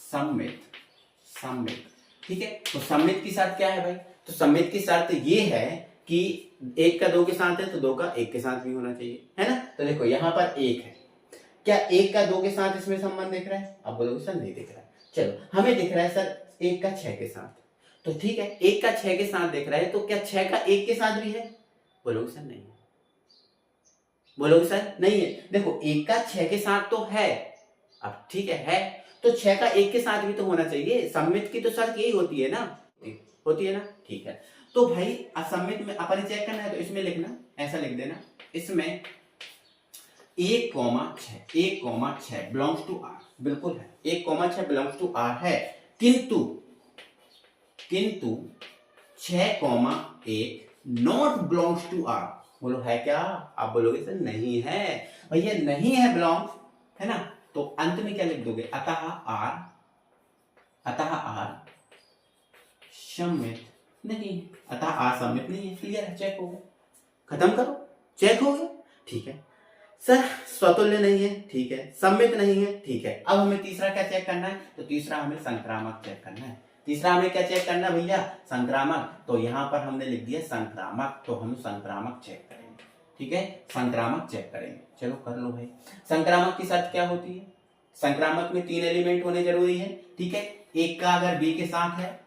सम्मित, ठीक है। तो सम्मित की शर्त क्या है भाई? तो सम्मित की शर्त ये है कि 1 का 2 के साथ है तो 2 का 1 के साथ भी होना चाहिए, है ना। तो देखो यहाँ पर 1 है, क्या 1 का 2 के साथ इसमें संबंध दिख रहा है? आप बोलोगे सर नहीं दिख रहा है। चलो हमें दिख रहा है सर 1 का 6 के साथ, तो ठीक है, 1 का 6 के साथ दिख रहा है, तो क्या 6 का 1 के साथ भी है? बोलोगे सर नहीं है, बोलोगे सर नहीं है। देखो 1 का 6 के साथ तो है, अब ठीक है तो 6 का 1 के साथ भी तो होना चाहिए। सम्मित की तो शर्त यही होती है ना, ठीक है। तो भाई असम्मित में अपन चेक करना है, तो इसमें लिखना, ऐसा लिख देना, इसमें 1,6 बिलोंग्स टू आर, बिल्कुल है, 1,6 बिलोंग्स टू आर है, किंतु 6,1 नॉट बिलोंग्स टू आर। बोलो है क्या? आप बोलोगे सर नहीं है भैया, नहीं है बिलोंग्स, है ना। तो अंत में क्या लिख दोगे? अतः आर सम्मित नहीं, अतः आर सम्मित नहीं है। क्लियर है, चेक हो गया, खत्म करो, चेक हो गया, ठीक है। सर स्वतुल्य नहीं है, ठीक है, सम्मित नहीं है, ठीक है। अब हमें तीसरा क्या चेक करना है? तो तीसरा हमें संक्रामक चेक करना है। तीसरा हमें क्या चेक करना है भैया? संक्रामक। तो यहां पर हमने लिख दिया संक्रामक, तो हम संक्रामक चेक करेंगे, ठीक है, संक्रामक चेक करेंगे। चलो कर लो भाई। संक्रामक की शर्त क्या होती है? संक्रामक में 3 एलिमेंट होने जरूरी है, ठीक है। एक का अगर बी के साथ है,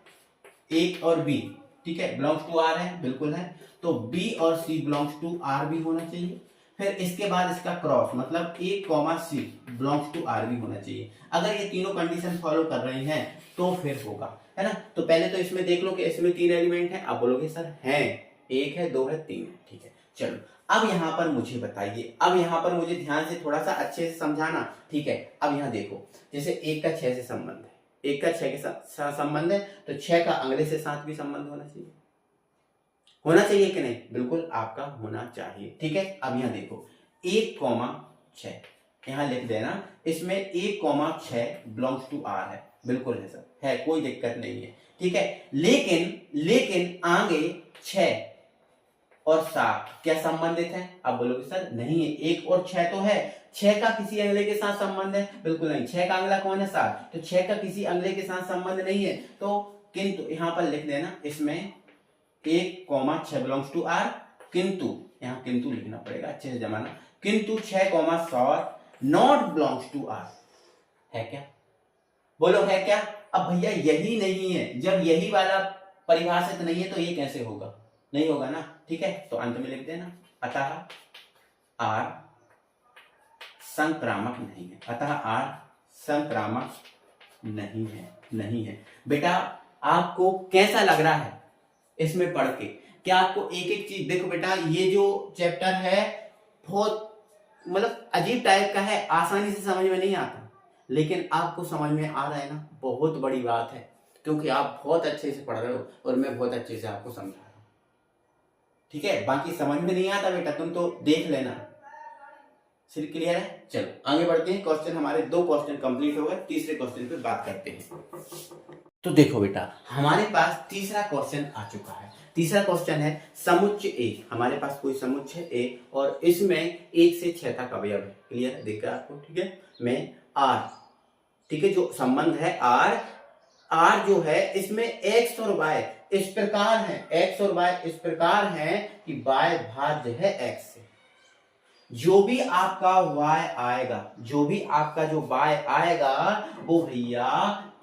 एक और बी, ठीक है, बिलोंग्स टू आर है, बिल्कुल है, तो बी और सी बिलोंग्स टू आर भी होना चाहिए। फिर इसके बाद इसका क्रॉस, मतलब A comma C belongs to R भी होना चाहिए। अगर ये तीनों कंडीशन फॉलो कर रही हैं तो फिर होगा, है ना। तो पहले तो इसमें देख लो कि इसमें 3 एलिमेंट है। आप बोलोगे सर हैं, 1 है, 2 है, 3 है, ठीक है। चलो अब यहाँ पर मुझे बताइए, अब यहाँ पर मुझे ध्यान से थोड़ा सा अच्छे से समझाना, ठीक है। अब यहाँ देखो, जैसे 1 का 6 से संबंध है, 1 का 6 के साथ संबंध है, तो 6 का अगले से साथ भी संबंध होना चाहिए, होना चाहिए कि नहीं? बिल्कुल आपका होना चाहिए, ठीक है। अब यहाँ देखो 1,6 यहाँ लिख देना, इसमें 1,6 बिलोंग्स टू आर है, बिल्कुल है सर, है, कोई दिक्कत नहीं है, ठीक है। लेकिन आगे 6 और 7 क्या संबंधित है? आप बोलोगे सर नहीं है, 1 और 6 तो है, 6 का किसी अगले के साथ संबंध है? बिल्कुल नहीं, 6 का अगला कौन है? 7, तो 6 का किसी अगले के साथ संबंध नहीं है। तो किंतु यहां पर लिख देना इसमें 1, 6 बिलोंग्स टू आर, किंतु यहाँ किंतु लिखना पड़ेगा अच्छे से जमाना, किंतु 6, 7 नॉट बिलोंग्स टू आर है क्या? बोलो है क्या? अब भैया यही नहीं है, जब यही वाला परिभाषित नहीं है तो ये कैसे होगा? नहीं होगा ना, ठीक है। तो अंत में लिख देना अतः आर संक्रामक नहीं है, अतः आर संक्रामक नहीं है। बेटा आपको कैसा लग रहा है इसमें पढ़ के? क्या आपको एक एक चीज, देखो बेटा ये जो चैप्टर है बहुत मतलब अजीब टाइप का है, आसानी से समझ में नहीं आता, लेकिन आपको समझ में आ रहा है ना, बहुत बड़ी बात है, क्योंकि आप बहुत अच्छे से पढ़ रहे हो और मैं बहुत अच्छे से आपको समझा रहा हूं, ठीक है। बाकी समझ में नहीं आता बेटा तुम तो देख लेना, सिर्फ क्लियर है। चलो आगे बढ़ते हैं, क्वेश्चन हमारे 2 क्वेश्चन कंप्लीट हो गए, तीसरे क्वेश्चन पे बात करते हैं। तो देखो बेटा हमारे पास तीसरा क्वेश्चन आ चुका है। तीसरा क्वेश्चन है समुच्चय ए, हमारे पास कोई समुच्चय ए और इसमें 1 से 6 तक अवयव है, क्लियर है, दिख रहा है आपको, ठीक है, में आर, ठीक है, जो संबंध है आर जो है इसमें एक्स और वाई इस प्रकार है, एक्स और वाई इस प्रकार है कि वाई भाज्य है एक्स से, जो भी आपका y आएगा, जो भी आपका जो y आएगा वो भैया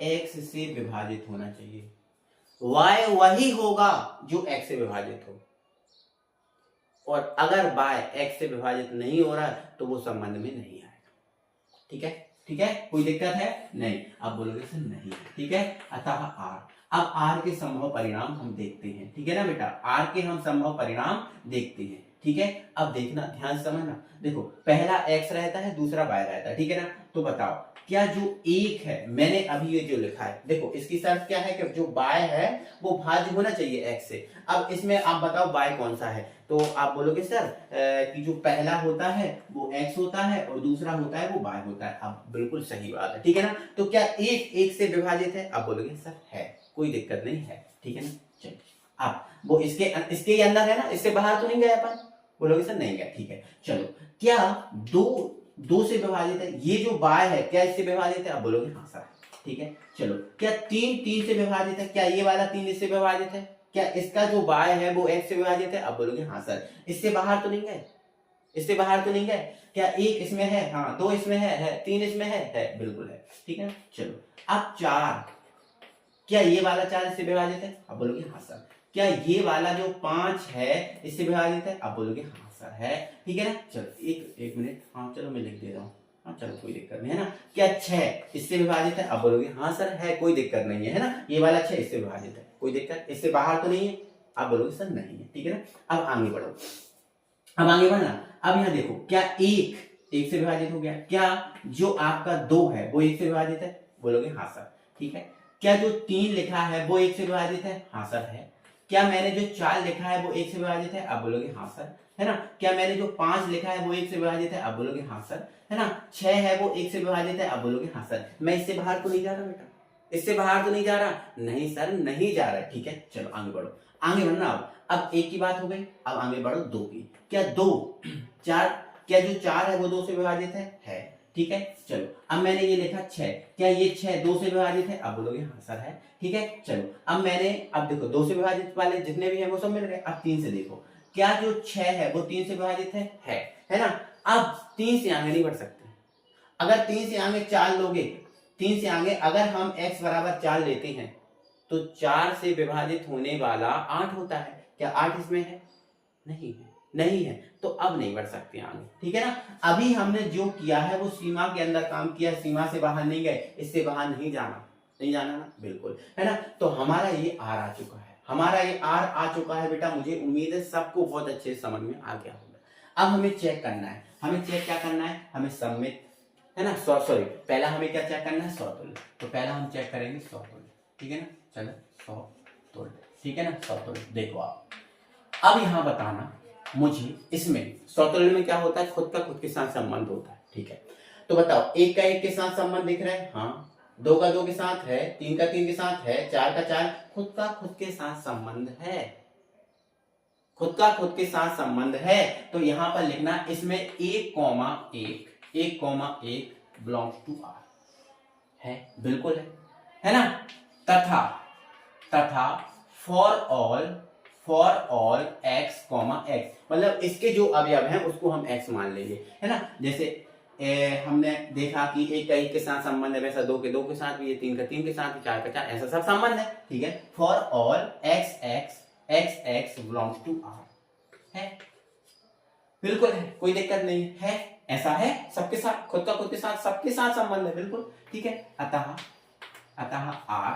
x से विभाजित होना चाहिए, y वही होगा जो x से विभाजित हो, और अगर y x से विभाजित नहीं हो रहा तो वो संबंध में नहीं आएगा, ठीक है, ठीक है, कोई दिक्कत है? नहीं। आप बोलोगे सर नहीं, ठीक है। अतः r, अब r के संभव परिणाम हम देखते हैं, ठीक है ना बेटा, r के हम संभव परिणाम देखते हैं, ठीक है। अब देखना, ध्यान से समझना, देखो पहला x रहता है, दूसरा y रहता है, ठीक है ना। तो बताओ क्या जो 1 है, मैंने अभी ये जो लिखा है, देखो इसकी शर्त क्या है कि जो y है वो भाज्य होना चाहिए x से। अब इसमें आप बताओ y कौन सा है, तो आप बोलोगे सर कि जो पहला होता है वो x होता है और दूसरा होता है वो y होता है। अब बिल्कुल सही बात है, ठीक है ना। तो क्या 1 से विभाजित है? आप बोलोगे सर है, कोई दिक्कत नहीं है, ठीक है ना। चलिए अब वो इसके अंदर है ना, इससे बाहर तो नहीं गया अपन? बोलोगे सर नहीं गया, ठीक है। चलो क्या 2 से विभाजित है? ये जो y है क्या इससे विभाजित है? आप बोलोगे हाँ सर, ठीक है। चलो क्या 3 से विभाजित है? क्या ये वाला 3 इससे विभाजित है? क्या इसका जो y है वो x से विभाजित है? आप बोलोगे हाँ सर। इससे बाहर तो नहीं गए? इससे बाहर तो नहीं गए? क्या 1 इसमें है? हाँ। 2 इसमें है। 3 इसमें है, बिल्कुल है, ठीक है। चलो अब 4, क्या ये वाला 4 इससे विभाजित है? आप बोलोगे हाँ सर। क्या ये वाला जो 5 है इससे विभाजित है? आप बोलोगे हाँ सर है, ठीक है ना। चलो एक मिनट, हाँ चलो मैं लिख दे रहा हूँ, हाँ चलो कोई दिक्कत नहीं है ना। क्या 6 इससे विभाजित है? आप बोलोगे हाँ सर है, कोई दिक्कत नहीं है ना। ये वाला 6 इससे विभाजित है, कोई दिक्कत, इससे बाहर तो नहीं है? आप बोलोगे सर नहीं है, ठीक है ना। अब आगे बढ़ो, अब आगे बढ़ना। अब यहाँ देखो क्या 1 से विभाजित हो गया? क्या जो आपका 2 है वो 1 से विभाजित है? बोलोगे हाँ सर, ठीक है। क्या जो 3 लिखा है वो 1 से विभाजित है? हाँ सर है। क्या मैंने जो 4 लिखा है वो 1 से विभाजित है? आप बोलोगे हाँ सर, है ना। क्या मैंने जो 5 लिखा है वो 1 से विभाजित है? आप बोलोगे हाँ सर, है ना। 6 है वो 1 से विभाजित है? आप बोलोगे हाँ सर। मैं इससे बाहर तो नहीं जा रहा बेटा? इससे बाहर तो नहीं जा रहा? नहीं सर नहीं जा रहा है, ठीक है। चलो आगे बढ़ो, आगे बढ़ना। अब 1 की बात हो गई, अब आगे बढ़ो 2 की। क्या 2 4, क्या जो 4 है वो 2 से विभाजित है, ठीक है। चलो अब मैंने ये लिखा 6, क्या ये 6 2 से विभाजित है? आप बोलोगे हाँ सर है, ठीक है। चलो अब मैंने, अब देखो 2 से विभाजित वाले जितने भी हैं वो सब मिल गए। अब 3 से देखो, क्या जो 6 है वो 3 से विभाजित है ना। अब 3 से आगे नहीं बढ़ सकते, अगर 3 से आगे 4 लोगे, 3 से आगे अगर हम x बराबर 4 लेते हैं तो 4 से विभाजित होने वाला 8 होता है। क्या 8 इसमें है? नहीं है, नहीं है, तो अब नहीं बढ़ सकते आगे, ठीक है ना। अभी हमने जो किया है वो सीमा के अंदर काम किया, सीमा से बाहर नहीं गए, इससे बाहर नहीं जाना, नहीं जाना ना, बिल्कुल, है ना। तो हमारा ये आर आ चुका है, हमारा ये आर आ चुका है बेटा। मुझे उम्मीद है सबको बहुत अच्छे से समझ में आ गया होगा। अब हमें चेक करना है, हमें चेक क्या करना है? हमें सम्मित, है ना, सॉरी पहला हमें क्या चेक करना है? सौतुल्य। तो पहला हम चेक करेंगे सौतुल्य, ठीक है ना। चलो सौतुल्य, ठीक है ना, सौतुल्य। देखो आप अब यहां बताना मुझे, इसमें सौतुल्य में क्या होता है? खुद का खुद के साथ संबंध होता है, ठीक है। तो बताओ 1 का 1 के साथ संबंध दिख रहा है? हाँ। 2 का 2 के साथ है, 3 का 3 के साथ है, 4 का 4, खुद का खुद के साथ संबंध है। खुद के साथ संबंध है तो यहां पर लिखना इसमें 1,1 बिलोंग्स टू आर है, बिल्कुल है ना। तथा तथा फॉर ऑल x, मतलब इसके जो अवयव हैं उसको हम x मान लेंगे, है ना। जैसे हमने देखा कि 1 का 1 के साथ संबंध है, वैसा 2 के 2 के साथ भी है, 3 का 3 के साथ भी, 4 का 4, ऐसा सब संबंध है, ठीक है। For all x belongs to r है, बिल्कुल है, कोई दिक्कत नहीं है, ऐसा है सबके साथ, खुद के साथ सबके साथ संबंध है, बिल्कुल ठीक है। अतः r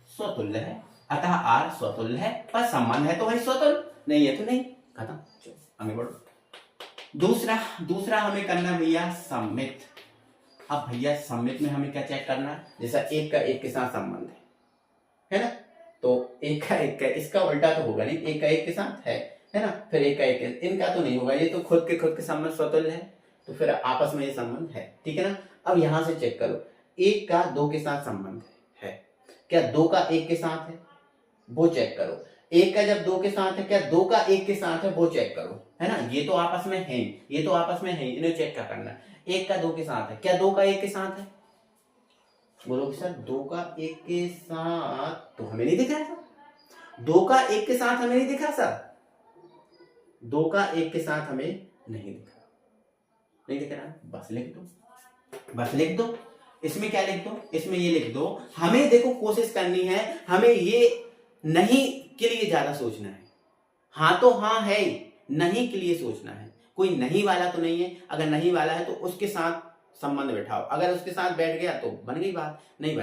स्वतुल्य है, अतः r स्वतुल्य है, पर संबंध है तो भाई स्वतुल्य, नहीं है तो नहीं, खत्म, चलो आगे बढ़ो। दूसरा हमें करना भैया सम्मित। अब भैया सम्मित में हमें क्या चेक करना है, जैसा 1 का 1 के साथ संबंध है ना, तो 1 का 1 का, इसका उल्टा तो होगा नहीं, 1 का 1 के साथ है ना, फिर 1 का 1 इनका तो नहीं होगा, ये तो खुद के संबंध स्वतुल्य है, तो फिर आपस में ये संबंध है, ठीक है ना। अब यहां से चेक करो, 1 का 2 के साथ संबंध है, क्या 2 का 1 के साथ है, वो चेक करो। 1 का जब 2 के साथ है, क्या 2 का 1 के साथ है, वो चेक करो, है ना। ये तो आपस में है, इन्हें चेक क्या करना है। 1 का 2 के साथ है, क्या 2 का 1 के साथ है, बोलो सर 2 का 1 के साथ तो हमें नहीं दिख रहा सर, 2 का 1 के साथ हमें नहीं दिख रहा सर, 2 का 1 के साथ हमें नहीं दिख रहा, बस लिख दो, इसमें क्या लिख दो, इसमें ये लिख दो। हमें देखो कोशिश करनी है, हमें ये नहीं के लिए ज्यादा सोचना है, हाँ तो हाँ है, नहीं के लिए सोचना है, कोई नहीं वाला तो नहीं है, अगर नहीं वाला है तो उसके साथ संबंध बैठाओ, अगर उसके साथ बैठ गया तो बन गई बात, नहीं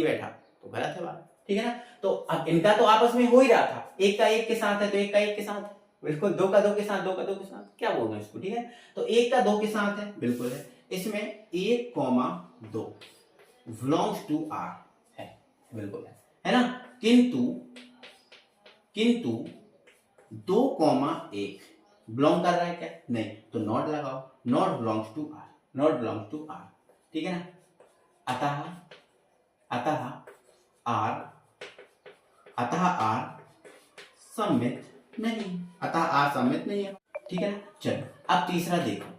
बैठा तो गलत है बात, ठीक है ना। तो अब इनका तो आपस में हो ही रहा था, 1 का 1 के साथ है तो 1 का 1 के साथ है, बिल्कुल। 2 का 2 के साथ, 2 का 2 के साथ, क्या बोलना इसको, ठीक है। तो 1 का 2 के साथ है, बिल्कुल है, इसमें 1,2 बिलोंग्स टू आर है, बिल्कुल है ना। किंतु 2,1 बिलोंग कर रहा है क्या, नहीं, तो नॉट लगाओ, नॉट बिलोंग्स टू आर, ठीक है ना। अतः आर सम्मित नहीं है, ठीक है ना। चलो अब तीसरा देखो,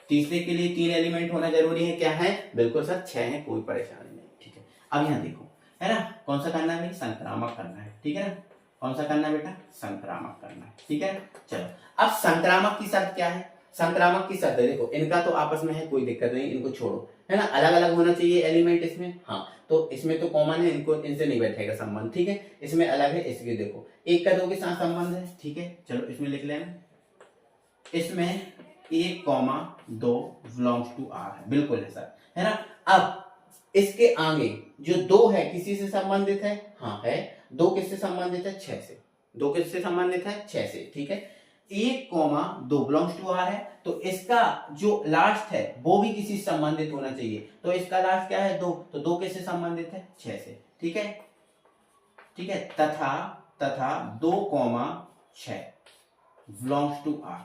तीसरे के लिए 3 एलिमेंट होना जरूरी है, क्या है, बिल्कुल सर 6 है, कोई परेशानी नहीं, ठीक है। अब यहां देखो, है ना, कौन सा करना है, संक्रामक करना है, ठीक है ना, कौन सा करना है बेटा, संक्रामक करना है, ठीक है। चलो अब संक्रामक की शर्त क्या है, संक्रामक की शर्त है, देखो इनका तो आपस में है, कोई दिक्कत नहीं, इनको छोड़ो, है ना, अलग अलग होना चाहिए एलिमेंट इसमें, हाँ तो इसमें तो कॉमन है, इनको इनसे नहीं बैठेगा संबंध, ठीक है। इसमें अलग है, इसके देखो 1 का 2 के साथ संबंध है, ठीक है, चलो इसमें लिख लेना, इसमें 1,2 बिलोंग्स टू आर है, बिल्कुल है सर, है ना। अब इसके आगे जो 2 है किसी से संबंधित है, हाँ है, 2 किससे संबंधित है, 6 से, 2 किससे संबंधित है, 6 से, ठीक है। 1,2 बिलोंग्स टू आर है, तो इसका जो लास्ट है वो भी किसी से संबंधित होना चाहिए, तो इसका लास्ट क्या है, 2, तो 2 किससे संबंधित है, 6 से, ठीक है, तथा 2,6 बिलोंग्स टू आर,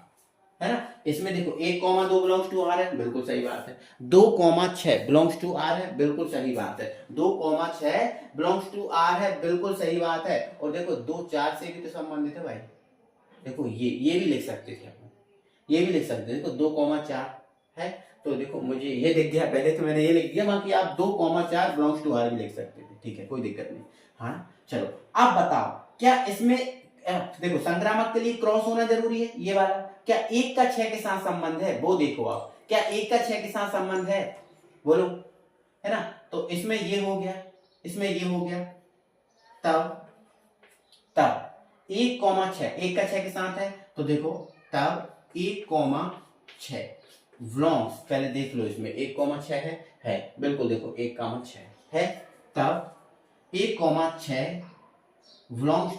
है ना। इसमें देखो 1,2 बिलोंग्स टू आर है, बिल्कुल सही बात है, 2,6 बिलोंग्स टू आर है, बिल्कुल सही बात है, 2,6 बिलोंग्स टू आर है, बिल्कुल सही बात है। और देखो 2, 4 से भी तो संबंधित है भाई, देखो ये भी लिख सकते थे अपन, ये भी लिख सकते थे, देखो 2,4 है, तो देखो मुझे ये दिख गया, पहले तो मैंने ये लिख दिया, बाकी आप 2,4 बिलोंग्स टू आर भी लिख सकते थे, ठीक है, कोई दिक्कत नहीं, हाँ। चलो अब बताओ, क्या इसमें देखो संक्रामक के लिए क्रॉस होना जरूरी है, ये वाला, क्या 1 का 6 के साथ संबंध है, वो देखो आप, क्या 1 का 6 के साथ संबंध है, बोलो, है ना। तो इसमें ये हो गया, इसमें ये हो गया, तब 1,6 1 का 6 के साथ है, तो देखो तब 1,6 बिलोंग्स, पहले देख लो, इसमें 1,6 है, बिल्कुल देखो 1,6 है, तब 1,6 बिलोंग्स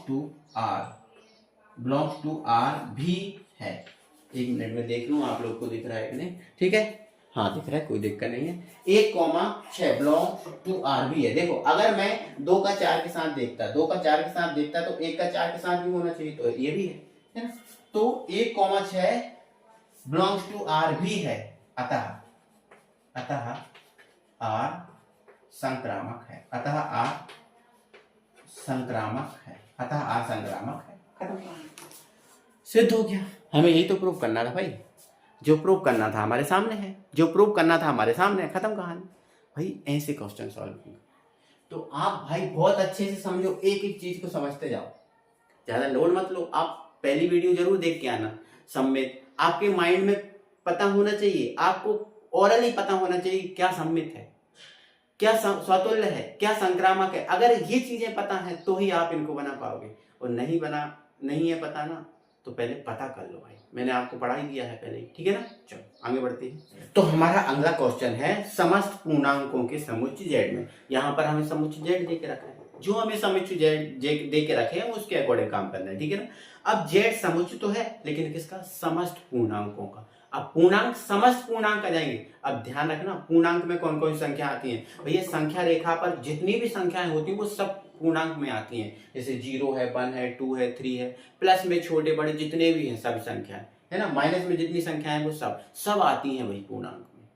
टू आर भी है। 1 मिनट में देख लूं आप लोग को दिख रहा है कि नहीं, ठीक है, हाँ दिख रहा है, कोई दिक्कत नहीं है, 1,6 बिलोंग्स टू आर भी है। देखो अगर मैं 2 का 4 के साथ देखता, 2 का 4 के साथ देखता तो 1 का 4 के साथ भी होना चाहिए, तो ये भी है ना। तो 1,6 बिलोंग्स टू आर भी है, अतः आर संक्रामक है, अतः आर संक्रामक है, खत्म। सिद्ध हो गया। हमें यही तो प्रूव करना था भाई, जो प्रूव करना था हमारे सामने है, जो प्रूव करना था हमारे सामने है, खत्म कहानी। भाई ऐसे क्वेश्चन सॉल्व होंगे तो आप भाई बहुत अच्छे से समझो, एक एक चीज को समझते जाओ, ज्यादा लोड मत लो। आप पहली वीडियो जरूर देख के आना। सम्मित आपके माइंड में पता होना चाहिए, आपको ओरली पता होना चाहिए क्या सम्मित है, क्या स्वतुल्य है, क्या संक्रामक है। अगर ये चीजें पता है तो ही आप इनको बना पाओगे, और नहीं है पता ना, तो पहले पता कर लो भाई, मैंने आपको पढ़ा ही दिया है पहले ही, ठीक है ना। चलो आगे बढ़ते हैं। तो हमारा अगला क्वेश्चन है समस्त पूर्णांकों के समुच्चय जेड में। यहाँ पर हमें समुच्चय जेड दे के रखा है, जो हमें समुच्चय जेड दे के रखे हैं उसके अकॉर्डिंग काम करना है, ठीक है ना। अब जेड समुच्चय तो है, लेकिन किसका, समस्त पूर्णांकों का। अब पूर्णांक समस्त पूर्णांक आ जाएंगे। अब ध्यान रखना पूर्णांक में कौन कौन सी संख्या आती है भैया, संख्या रेखा पर जितनी भी संख्याएं होती हैं वो सब पूर्णांक में आती हैं। जैसे 0 है, 1 है, 2 है, 3 है, प्लस में छोटे बड़े जितने भी हैं सब संख्याएं, है ना, माइनस में जितनी संख्याएं वो सब आती हैं वही पूर्णांक में।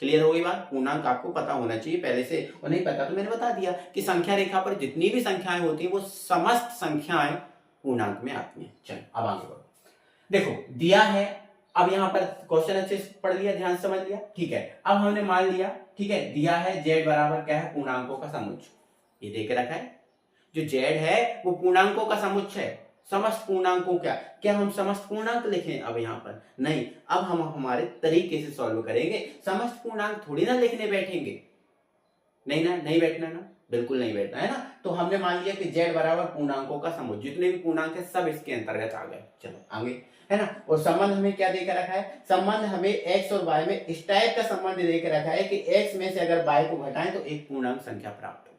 क्लियर हो गई बात। पूर्णांक आपको पता होना चाहिए पहले से, और नहीं पता तो मैंने बता दिया कि संख्या रेखा पर जितनी भी संख्याएं होती हैं वो समस्त संख्याएं पूर्णांक में आती हैं। चलो अब आगे बढ़ो। देखो दिया है, अब यहाँ पर क्वेश्चन अच्छे से पढ़ लिया, ध्यान समझ लिया, ठीक है। अब हमने मान लिया, ठीक है, दिया है जेड बराबर क्या है, पूर्णांकों का समुच्चय। ये देके रखा है, जो जेड है वो पूर्णांकों का समुच्चय है। समस्त पूर्णांकों क्या हम समस्त पूर्णांक लिखें अब यहाँ पर, नहीं, अब हम हमारे तरीके से सॉल्व करेंगे। समस्त पूर्णांक थोड़ी ना लिखने बैठेंगे, नहीं ना, नहीं बैठना ना, बिल्कुल नहीं बैठना है ना। तो हमने मान लिया कि जेड बराबर पूर्णांकों का समुच्चय, जितने भी पूर्णांक है सब इसके अंतर्गत आ गए। चलो आगे, है ना। और संबंध हमें क्या देकर रखा है, संबंध हमें एक्स और वाई में इस टाइप का संबंध देकर रखा है कि एक्स में से अगर वाई को घटाएं तो एक पूर्णांक संख्या प्राप्त हो।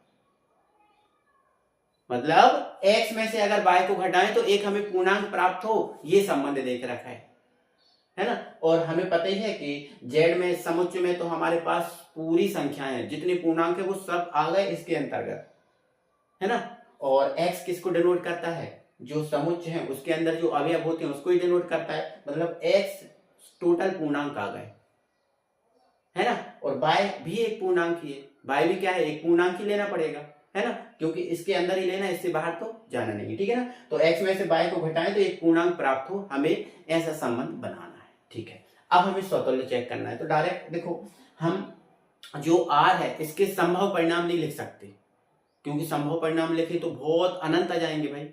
मतलब x में से अगर y को घटाएं तो एक हमें पूर्णांक प्राप्त हो, ये संबंध देख रखा है ना। और हमें पता ही है कि z में समुच्चय में तो हमारे पास पूरी संख्याएं हैं, जितने पूर्णांक है वो सब आ गए इसके अंतर्गत, है ना। और x किसको डिनोट करता है, जो समुच्चय है उसके अंदर जो अवयव होते हैं उसको ही डिनोट करता है, मतलब x टोटल पूर्णांक आ गए, है ना। और y भी एक पूर्णांक ही है, y भी क्या है, एक पूर्णांक ही लेना पड़ेगा, है ना, क्योंकि इसके अंदर ही लेना, इससे बाहर तो जाना नहीं, ठीक है ना। तो x में से y को घटाएं तो एक पूर्णांक प्राप्त हो, हमें ऐसा संबंध बनाना है, ठीक है। अब हमें स्वतंत्र चेक करना है, तो डायरेक्ट देखो हम जो r है इसके संभव परिणाम नहीं लिख सकते, क्योंकि संभव परिणाम लिखे तो बहुत अनंत आ जाएंगे भाई,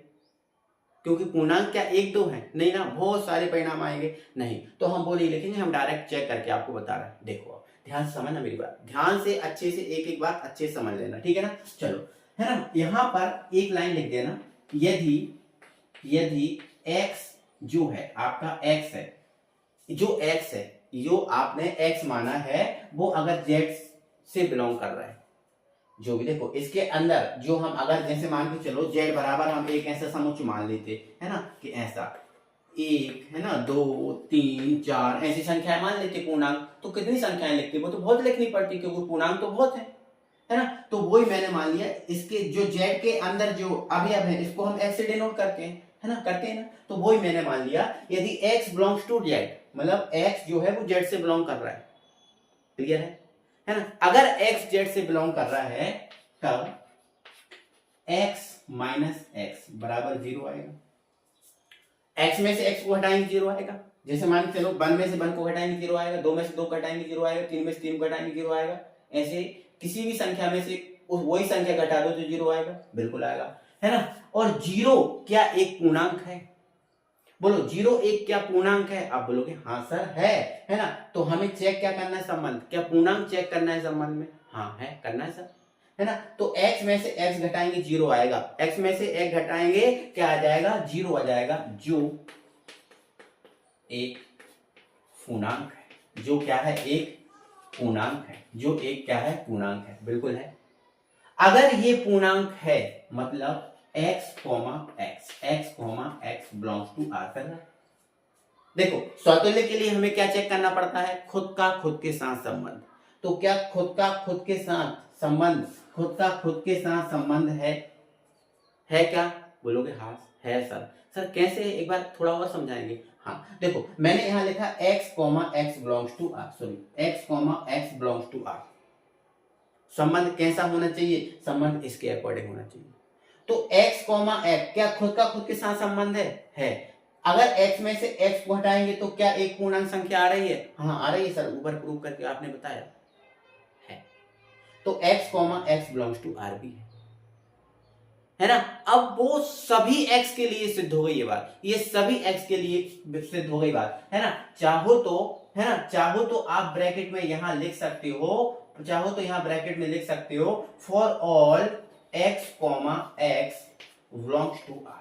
क्योंकि पूर्णांक क्या एक दो है, नहीं ना, बहुत सारे परिणाम आएंगे, नहीं, तो हम वो नहीं लिखेंगे, हम डायरेक्ट चेक करके आपको बता रहे हैं। देखो ध्यान से समझना मेरी बात, ध्यान से अच्छे से एक एक बात अच्छे से समझ लेना, ठीक है ना। चलो, है ना, यहां पर एक लाइन लिख देना, यदि x जो है आपका x है, जो आपने x माना है वो अगर z से बिलोंग कर रहा है, जो भी देखो इसके अंदर जो हम अगर जैसे मान के चलो z बराबर हम एक ऐसा समुच्चय मान लेते, है ना, कि ऐसा 1 है ना, 2 3 4 ऐसी संख्याएं मान लेते पूर्णांक, तो कितनी संख्याएं लिखते, वो तो बहुत लिखनी पड़ती क्योंकि पूर्णांक तो बहुत है ना। तो वही मैंने मान लिया, इसके जो z के अंदर जो अवयव है इसको हम x से डिनोट करते हैं, है ना, करते हैं ना। तो वही मैंने मान लिया, यदि x बिलोंग्स टू z, मतलब x जो है वो z से बिलोंग कर रहा है, क्लियर है ना। अगर x z से बिलोंग कर रहा है तब x माइनस एक्स बराबर 0 आएगा। x में से x को घटाएंगे 0 आएगा, जैसे मान के चलो 1 में से 1 को घटाएंगे 0 आएगा, 2 में से 2 घटाएंगे 0 आएगा, 3 में से 3 घटाएंगे 0 आएगा, ऐसे किसी भी संख्या में से वही संख्या घटा दो तो 0 आएगा, बिल्कुल आएगा, है ना। और 0 क्या एक पूर्णांक है, बोलो 0 एक क्या पूर्णांक है, आप बोलोगे हाँ सर है ना। तो हमें चेक क्या करना है, संबंध, क्या पूर्णांक चेक करना है संबंध में, हाँ है, करना है सर, है ना। तो x में से x घटाएंगे 0 आएगा, x में से x घटाएंगे क्या आ जाएगा, 0 आ जाएगा, जो एक पूर्णांक है, जो क्या है, एक पूर्णांक है, जो एक क्या है, पूर्णांक है, बिल्कुल है। अगर ये पूर्णांक है मतलब x, x belongs to r करना। देखो स्वतुल्य के लिए हमें क्या चेक करना पड़ता है, खुद का खुद के साथ संबंध। तो क्या खुद का खुद के साथ संबंध, खुद का खुद के साथ संबंध है क्या, बोलोगे हाँ है सर कैसे, एक बार थोड़ा और समझाएंगे। हाँ देखो मैंने यहां लिखा x belongs to r, sorry x belongs to r। संबंध कैसा होना चाहिए, संबंध इसके अकॉर्डिंग होना चाहिए। तो x, क्या खुद का खुद के साथ संबंध है, अगर x में से x को हटाएंगे तो क्या एक पूर्णांक संख्या आ रही है? हाँ आ रही है सर, ऊपर प्रूव करके आपने बताया है। तो x comma x belongs to R भी है ना। अब वो सभी x के लिए सिद्ध हो गई ये बात, ये सभी x के लिए सिद्ध हो गई बात, है ना। चाहो तो, है ना, चाहो तो आप ब्रैकेट में यहां लिख सकते हो, चाहो तो यहां ब्रैकेट में लिख सकते हो for all x comma x belongs to R.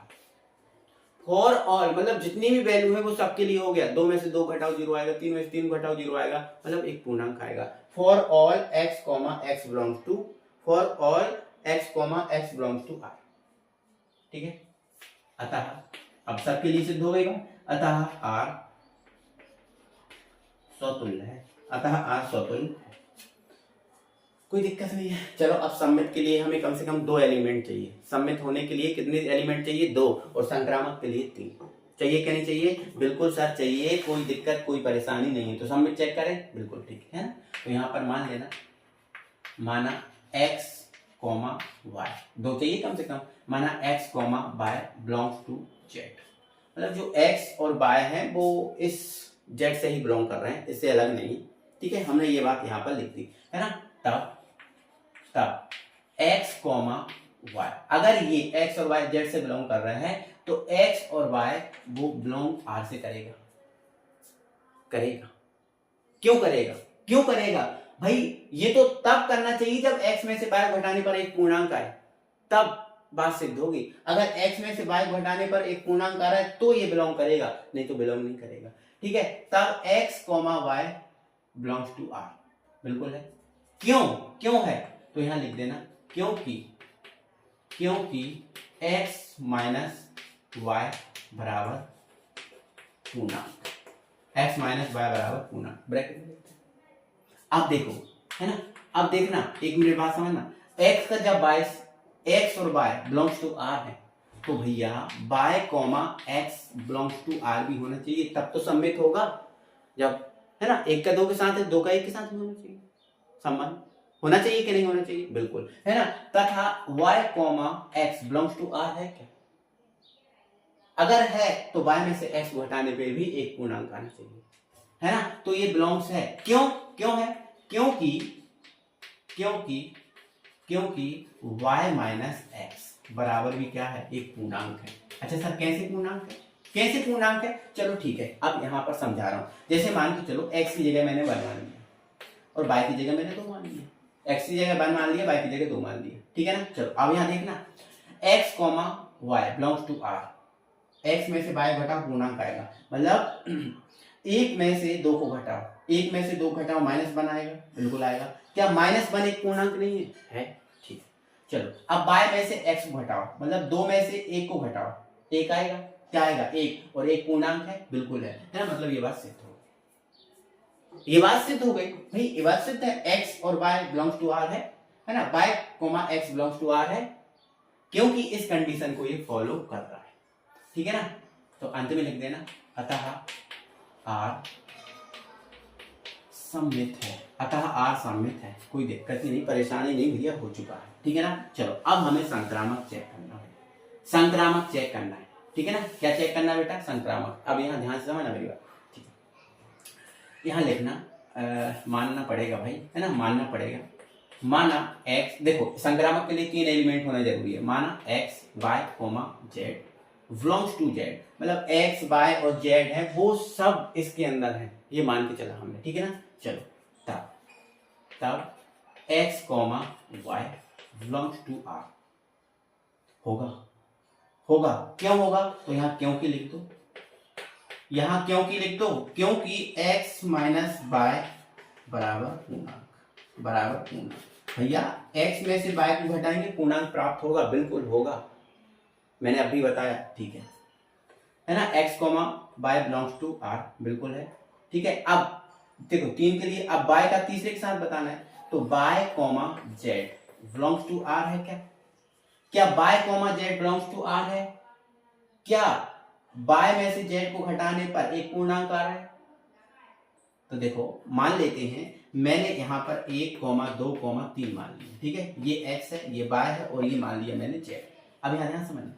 For all मतलब जितनी भी वैल्यू है वो सबके लिए हो गया। 2 में से 2 घटाओ 0 आएगा, 3 में से 3 घटाओ 0 आएगा, मतलब एक पूर्णांक आएगा। For all x comma x belongs to, for all x comma x belongs to are, ठीक है। अतः अब सबके लिए सिद्ध हो गई बात, अतः आर स्वतुल्य है, अतः आर स्वतुल्य है, कोई दिक्कत नहीं है। चलो अब सम्मित के लिए हमें कम से कम 2 एलिमेंट चाहिए। सम्मित होने के लिए कितने एलिमेंट चाहिए? 2, और संक्रामक के लिए 3 चाहिए। क्या नहीं चाहिए? बिल्कुल सर चाहिए, कोई दिक्कत कोई परेशानी नहीं है। तो सम्मित चेक करें, बिल्कुल ठीक है ना। तो यहाँ पर मान लेना, माना x कॉमा y, 2 चाहिए कम से कम। माना x comma y belongs to z, मतलब जो x और y है वो इस z से ही बिलोंग कर रहे हैं, इससे अलग नहीं, ठीक है। हमने ये बात यहाँ पर लिख दी है ना। तब x कॉमा y, अगर ये x और y z से बिलोंग कर रहे हैं तो x और y वो बिलोंग r से करेगा। क्यों करेगा? क्यों करेगा भाई? ये तो तब करना चाहिए जब x में से y घटाने पर एक पूर्णांक आए, तब बात सिद्ध होगी। अगर x में से y घटाने पर एक पूर्णांक आ रहा है तो ये बिलोंग करेगा, नहीं तो बिलोंग नहीं करेगा, ठीक है। तब x comma y belongs to r, बिल्कुल है। क्यों है? तो यहां लिख देना क्योंकि x माइनस y बराबर पूर्णांक, x माइनस y बराबर पूर्णांक, ब्रैकेट में लिखते हैं। अब देखो, है ना, अब देखना, एक मिनट बात समझना। x का जब x और y बिलोंग्स टू r है तो भैया y comma x belongs to r भी होना चाहिए, तब तो सम्मित होगा। जब, है ना, 1 का 2 के साथ है, 2 का 1 के साथ भी होना चाहिए, संबंध होना चाहिए कि नहीं होना चाहिए? बिल्कुल, है ना। तथा y comma x belongs to r है क्या? अगर है तो y में से x घटाने पे भी एक पूर्णांक आना चाहिए, है ना। तो ये बिलोंग्स है। क्यों है? क्योंकि y माइनस x बराबर भी क्या है? एक पूर्णांक है। अच्छा सर कैसे पूर्णांक है? चलो ठीक है, अब यहां पर समझा रहा हूं। जैसे मान के चलो x की जगह मैंने 1 मान लिया और y की जगह मैंने 2 मान लिया, x की जगह 1 मान लिया, y की जगह 2 मान लिया, ठीक है ना। चलो अब यहां देखना, x comma y belongs to r, x में से y घटाओ पूर्णांक आएगा, मतलब 1 में से 2 को घटाओ, 1 में से 2 घटाओ -1 आएगा, बिल्कुल आएगा। क्या -1 एक पूर्णांक नहीं है? ठीक। चलो अब y में से x को घटाओ, मतलब 2 में से 1 को घटाओ, 1 आएगा। क्या आएगा? 1, और 1 पूर्णांक है, बिल्कुल है ना। मतलब ये बात सिद्ध हो गई, ये बात सिद्ध हो गई भाई, ये बात सिद्ध है। x और y बिलोंग्स टू r है ना, y comma x belongs to r है, क्योंकि इस कंडीशन को ये फॉलो कर रहा है, ठीक है ना। तो अंत में लिख देना, अतः r सम्मित है, कोई दिक्कत ही नहीं, परेशानी नहीं भैया, हो चुका है, ठीक है ना। चलो अब हमें संक्रामक चेक करना है, ठीक है ना। क्या चेक करना है बेटा? संक्रामक। अब यहाँ ध्यान से समझना मेरी बात, ठीक है। यहाँ लिखना मानना पड़ेगा भाई, है ना, मानना पड़ेगा। माना x, देखो संक्रामक के लिए 3 एलिमेंट होना जरूरी है। माना x y z belongs to z, मतलब x y और z है वो सब इसके अंदर है, ये मान के चला हमने, ठीक है ना। चलो तब x y belongs to r होगा। क्यों होगा? तो यहाँ क्योंकि लिख दो, क्योंकि x माइनस y बराबर पूर्णांक। भैया x में से y को घटाएंगे पूर्णांक प्राप्त होगा, बिल्कुल होगा, मैंने अभी बताया, ठीक है ना। x comma y belongs to r, बिल्कुल है, ठीक है। अब देखो 3 के लिए, अब y का तीसरे के साथ बताना है, तो y comma z belongs to r है क्या y comma z belongs to r है? क्या y में से z को घटाने पर एक पूर्णांक आ रहा है? तो देखो मान लेते हैं, मैंने यहाँ पर 1, 2, 3 मान लिया, ठीक है। ये x है, ये y है, और ये मान लिया मैंने z। अब यहाँ ध्यान समझना,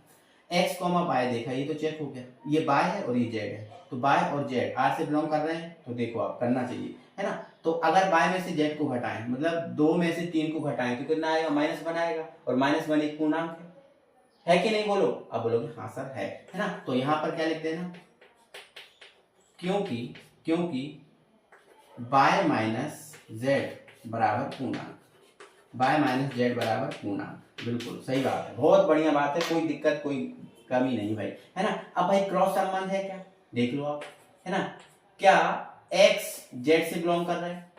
एक्स कॉमा बाय देखा, ये तो चेक हो गया, ये बाय है और ये जेड है, तो बाय और जेड आर से बिलोंग कर रहे हैं, तो देखो आप करना चाहिए, है ना। तो अगर बाय में से जेड को घटाएं, मतलब 2 में से 3 को घटाएं तो कितना आएगा, -1 आएगा, और -1 एक पूर्णांक है कि नहीं, बोलो। अब बोलोगे हाँ सर है ना। तो यहां पर क्या लिख देना, क्योंकि बाय माइनस जेड बराबर पूर्णांक, बाय माइनस जेड बराबर पूर्णांक, बिल्कुल सही बात है, बहुत बढ़िया बात है, कोई दिक्कत कोई कमी नहीं भाई, है ना। अब भाई क्रॉस संबंध है क्या, देख लो आप, है ना। क्या एक्स जेड से बिलोंग कर रहा है,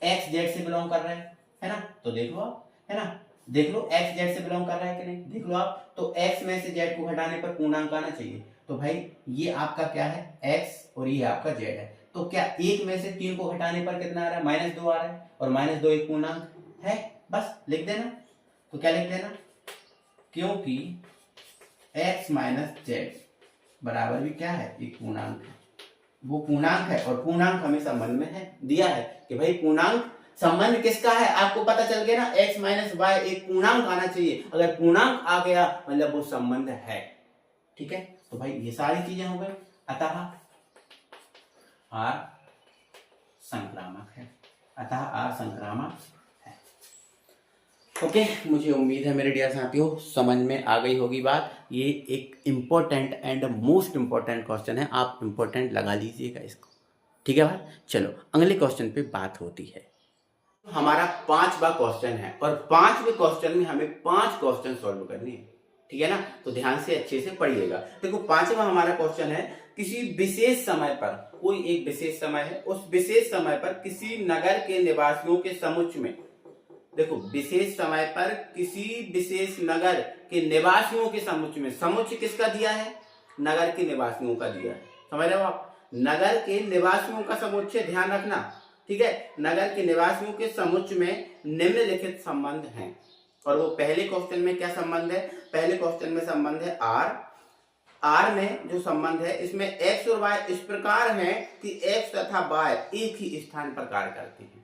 एक्स जेड से बिलोंग कर रहा है ना, तो देख लो आप, है ना, देख लो एक्स जेड से बिलोंग कर रहा है कि नहीं, देख लो आप। तो एक्स में से जेड को घटाने पर पूर्णांक आना चाहिए, तो भाई ये आपका क्या है, एक्स और ये आपका जेड है, तो क्या एक में से 3 को घटाने पर कितना आ रहा है, -2 आ रहा है, और -2 एक पूर्णांक है, बस लिख देना। तो क्या लिख देना, क्योंकि x माइनस जेड बराबर भी क्या है, एक पूर्णांक है, वो पूर्णांक है, और पूर्णांक हमें संबंध में है दिया है कि भाई पूर्णांक संबंध किसका है, आपको पता चल गया ना, x माइनस वाई एक पूर्णांक आना चाहिए, अगर पूर्णांक आ गया मतलब वो संबंध है, ठीक है। तो भाई ये सारी चीजें हो गई, अतः आर संक्रामक है, अतः आर संक्रामक है। ओके, मुझे उम्मीद है मेरे डियर साथियों समझ में आ गई होगी बात। ये एक important and most important question है, आप इम्पोर्टेंट लगा लीजिएगा इसको, ठीक है भाई। चलो अगले क्वेश्चन पे बात होती है। हमारा 5वां क्वेश्चन है, और 5वें क्वेश्चन में हमें 5 क्वेश्चन सॉल्व करने हैं, ठीक है ना। तो ध्यान से अच्छे से पढ़िएगा। देखो 5वां हमारा क्वेश्चन है, किसी विशेष समय पर, कोई एक विशेष समय है, उस विशेष समय पर किसी नगर के निवासियों के समुच्चय में, देखो विशेष समय पर किसी विशेष नगर के निवासियों के समुच्चय में, समुच्चय किसका दिया है, नगर के निवासियों का दिया है, समझ रहे हो आप, नगर के निवासियों का समुच्चय, ध्यान रखना, ठीक है। नगर के निवासियों के समुच्चय में निम्नलिखित संबंध हैं, और वो पहले क्वेश्चन में क्या संबंध है, पहले क्वेश्चन में संबंध है आर, आर में जो संबंध है इसमें एक्स और वाई इस प्रकार है कि एक्स तथा वाई एक ही स्थान पर कार्य करते हैं,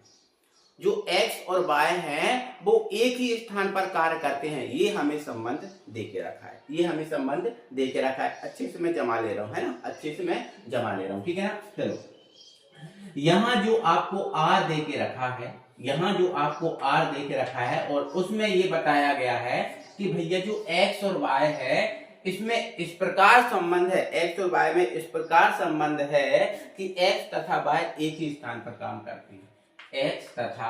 जो x और y हैं वो एक ही स्थान पर कार्य करते हैं, ये हमें संबंध दे के रखा है, ये हमें संबंध दे के रखा है। अच्छे से मैं जमा ले रहा हूं, है ना, अच्छे से मैं जमा ले रहा हूं, ठीक है ना। चलो यहां जो आपको r दे के रखा है, यहां जो आपको r दे के रखा है, और उसमें ये बताया गया है कि भैया जो x और y है इसमें इस प्रकार संबंध है, x और y में इस प्रकार संबंध है कि x तथा y एक ही स्थान पर काम करते हैं, x तथा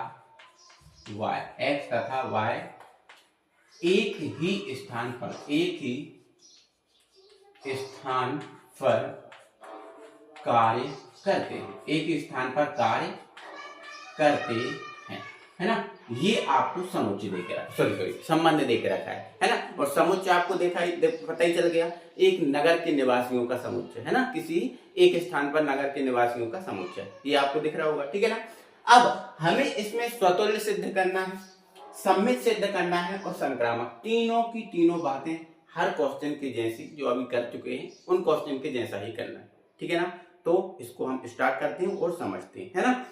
y एक ही स्थान पर, एक ही स्थान पर कार्य करते हैं, एक ही स्थान पर कार्य करते हैं, है ना। ये आपको समुच्चय दे के रखा, सॉरी संबंध दे के रखा है ना। और समुच्चय आपको पता ही चल गया, एक नगर के निवासियों का समुच्चय, है ना, किसी एक स्थान पर नगर के निवासियों का समुच्चय, ये आपको दिख रहा होगा, ठीक है ना। अब हमें इसमें स्वतुल्य सिद्ध करना है, सम्मित सिद्ध करना है, और संक्रामक, तीनों की तीनों बातें हर क्वेश्चन के जैसी जो अभी कर चुके हैं उन क्वेश्चन के जैसा ही करना है, ठीक है ना। तो इसको हम स्टार्ट करते हैं और समझते हैं, है ना।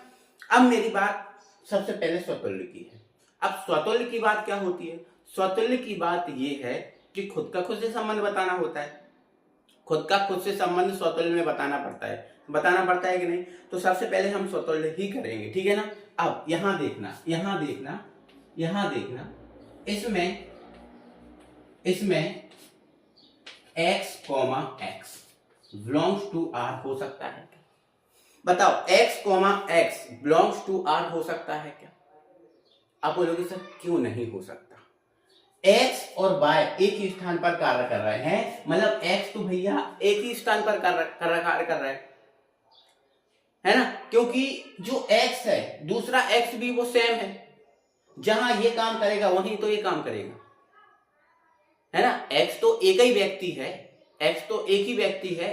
अब मेरी बात सबसे पहले स्वतुल्य की है। अब स्वतुल्य की बात क्या होती है, स्वतुल्य की बात ये है कि खुद का खुद से संबंध बताना होता है, खुद का खुद से संबंध स्वतुल्य में बताना पड़ता है कि नहीं। तो सबसे पहले हम स्वतुल्य ही करेंगे, ठीक है ना। अब यहां देखना, इसमें x, x belongs to r हो सकता है क्या, बताओ, x, x belongs to r हो सकता है क्या। आप बोलोगे सर क्यों नहीं हो सकता, x और y एक ही स्थान पर कार्य कर रहे हैं, मतलब x तो भैया एक ही स्थान पर कार्य कर रहा है ना, क्योंकि जो x है दूसरा x भी वो सेम है, जहां ये काम करेगा वहीं तो ये काम करेगा, है ना। x तो एक ही व्यक्ति है, x तो एक ही व्यक्ति है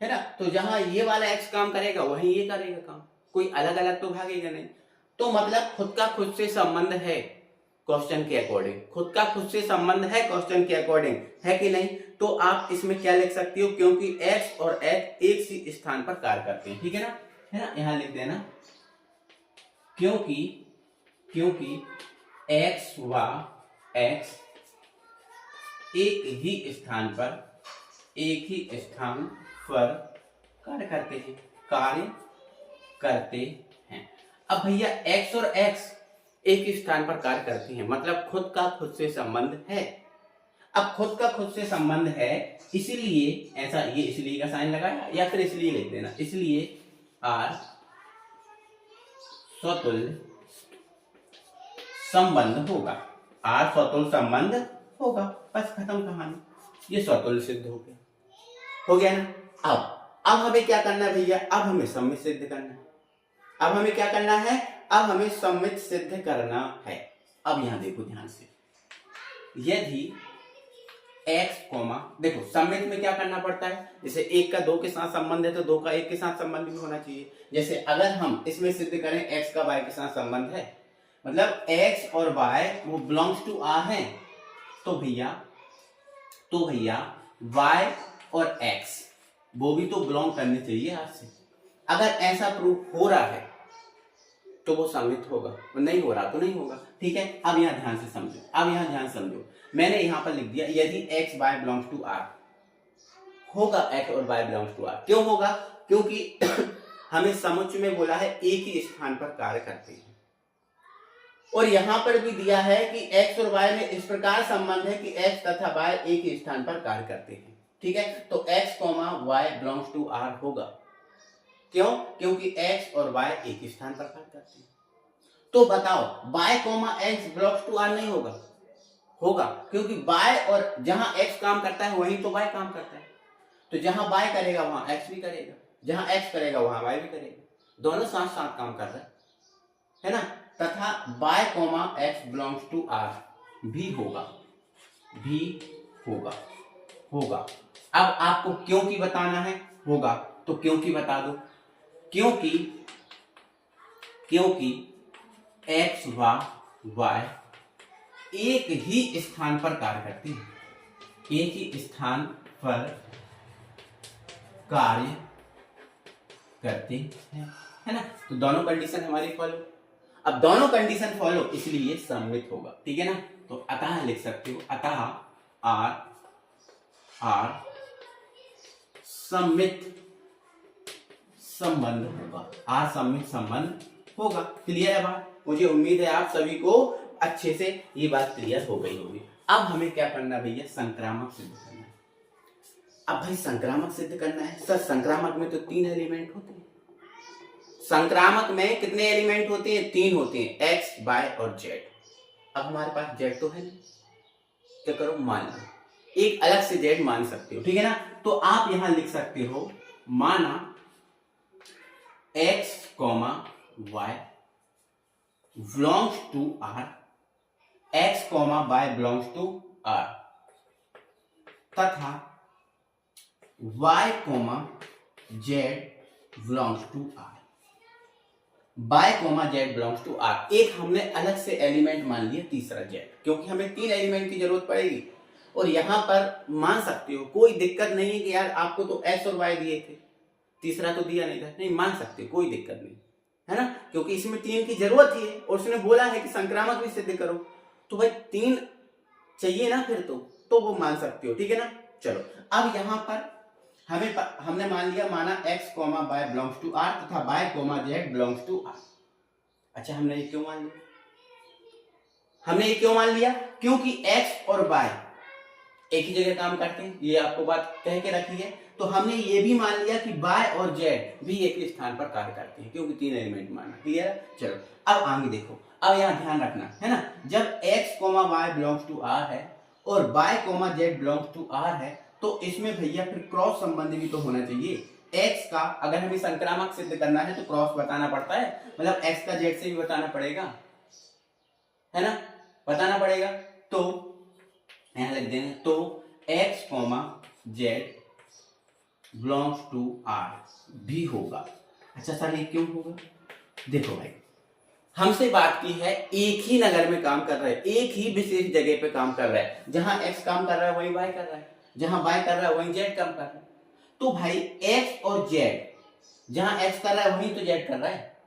ना, तो जहां ये वाला x काम करेगा वहीं ये करेगा काम, कोई अलग अलग तो भागेगा नहीं। तो मतलब खुद का खुद से संबंध है क्वेश्चन के अकॉर्डिंग, खुद का खुद से संबंध है क्वेश्चन के अकॉर्डिंग, है कि नहीं। तो आप इसमें क्या लिख सकते हो, क्योंकि x और x एक सी स्थान पर कार्य करते हैं, ठीक है ना, यहां लिख देना, क्योंकि x व x एक ही स्थान पर एक ही स्थान पर कार्य करते हैं। अब भैया x और x एक ही स्थान पर कार्य करते हैं, मतलब खुद का खुद से संबंध है। अब खुद का खुद से संबंध है, इसीलिए ऐसा, ये इसलिए का साइन लगाया या फिर इसलिए लिख देना, इसलिए आर स्वतुल्य संबंध होगा, आर स्वतुल्य संबंध होगा, बस खत्म कहानी। ये स्वतुल्य सिद्ध हो गया ना। अब हमें क्या करना है भैया, अब हमें सम्मित सिद्ध करना है। अब हमें क्या करना है, अब हमें सम्मित सिद्ध करना है। अब यहां देखो ध्यान से, यदि x कोमा, देखो सम्मित में क्या करना पड़ता है, जैसे एक का दो के साथ संबंध है तो दो का एक के साथ संबंध भी होना चाहिए। जैसे अगर हम इसमें सिद्ध करें x का y के साथ संबंध है, मतलब x और y वो बिलोंग्स टू r है, तो भैया y और x वो भी तो बिलोंग करने चाहिए r से। अगर ऐसा प्रूफ हो रहा है तो वो सम्मित होगा, नहीं हो रहा तो नहीं होगा। ठीक है, अब यहाँ ध्यान से समझो, अब यहाँ ध्यान समझो, मैंने यहाँ पर लिख दिया यदि x y belongs to r, होगा x और y बिलोंग्स टू r। क्यों होगा, क्योंकि हमें समुच्चय में बोला है एक ही स्थान पर कार्य करते हैं, और यहाँ पर भी दिया है कि x और y में इस प्रकार संबंध है कि x तथा y एक ही स्थान पर कार्य करते हैं। ठीक है, तो x, y belongs to r होगा। क्यों, क्योंकि x और y एक ही स्थान पर कार्य करते हैं। तो बताओ y, x belongs to r नहीं होगा, होगा, क्योंकि y और जहां x काम करता है वहीं तो y काम करता है। तो जहां y करेगा वहां x भी करेगा, जहां x करेगा वहां y भी करेगा, दोनों साथ साथ काम कर रहे है ना। तथा y, x belongs to r भी होगा। अब आपको क्यों की बताना है, होगा तो क्यों की बता दो, क्योंकि x व y एक ही स्थान पर कार्य करते हैं, एक ही स्थान पर कार्य करते हैं, है ना। तो दोनों कंडीशन हमारी फॉलो। अब दोनों कंडीशन फॉलो इसलिए सम्मित होगा। ठीक है ना, तो अतः लिख सकते हो, अतः आर सम्मित संबंध होगा, आर सम्मित संबंध होगा। क्लियर है बात, मुझे उम्मीद है आप सभी को अच्छे से ये बात क्लियर हो गई होगी। अब हमें क्या करना भैया, संक्रामक सिद्ध करना है। अब भाई संक्रामक सिद्ध करना है सर, संक्रामक में तो 3 एलिमेंट होते हैं। संक्रामक में कितने एलिमेंट होते हैं, 3 होते हैं, x, y और z। अब हमारे पास z तो है नहीं, क्या करो, मान लो एक अलग से z मान सकते हो। ठीक है ना, तो आप यहां लिख सकते हो, माना x, y belongs to r, x, y belongs to r, तथा y, z belongs to r, y, z belongs to r। एक हमने अलग से एलिमेंट मान लिया, तीसरा z, क्योंकि हमें 3 एलिमेंट की जरूरत पड़ेगी। और यहां पर मान सकते हो, कोई दिक्कत नहीं है कि यार आपको तो x और y दिए थे, तीसरा तो दिया नहीं था, नहीं मान सकते, कोई दिक्कत नहीं है ना, क्योंकि इसमें 3 की जरूरत ही है और उसने बोला है कि संक्रामक भी सिद्ध करो, तो भाई 3 चाहिए ना, फिर तो वो मान सकते हो। ठीक है ना, चलो अब यहां पर हमने मान लिया, माना x, y belongs to r तथा y, z belongs to r। अच्छा, हमने ये क्यों मान लिया, क्योंकि x और y एक ही जगह काम करते हैं, ये आपको बात कह के रखी है। तो हमने ये भी मान लिया कि y और z भी एक ही स्थान पर कार्य करते हैं, क्योंकि 3 एलिमेंट माना। क्लियर, चलो अब आगे देखो, अब यहाँ ध्यान रखना है ना, जब x, y belongs to r है और y, z belongs to r है, तो इसमें भैया फिर क्रॉस संबंध भी तो होना चाहिए। x का अगर हमें संक्रामक सिद्ध करना है तो क्रॉस बताना पड़ता है, मतलब x का z से भी बताना पड़ेगा, है ना, बताना पड़ेगा। तो यहां लिख देंगे, तो x, z belongs to r भी होगा। अच्छा सर ये क्यों होगा, देखो भाई हमसे बात की है, एक ही नगर में काम कर रहा है, एक ही विशेष जगह पे काम कर रहा है, जहां x काम कर रहा है वहीं y कर रहा है, जहां y कर रहा है वहीं z काम कर रहा है। तो भाई x और z, जहां x कर रहा है वहीं तो z कर रहा है,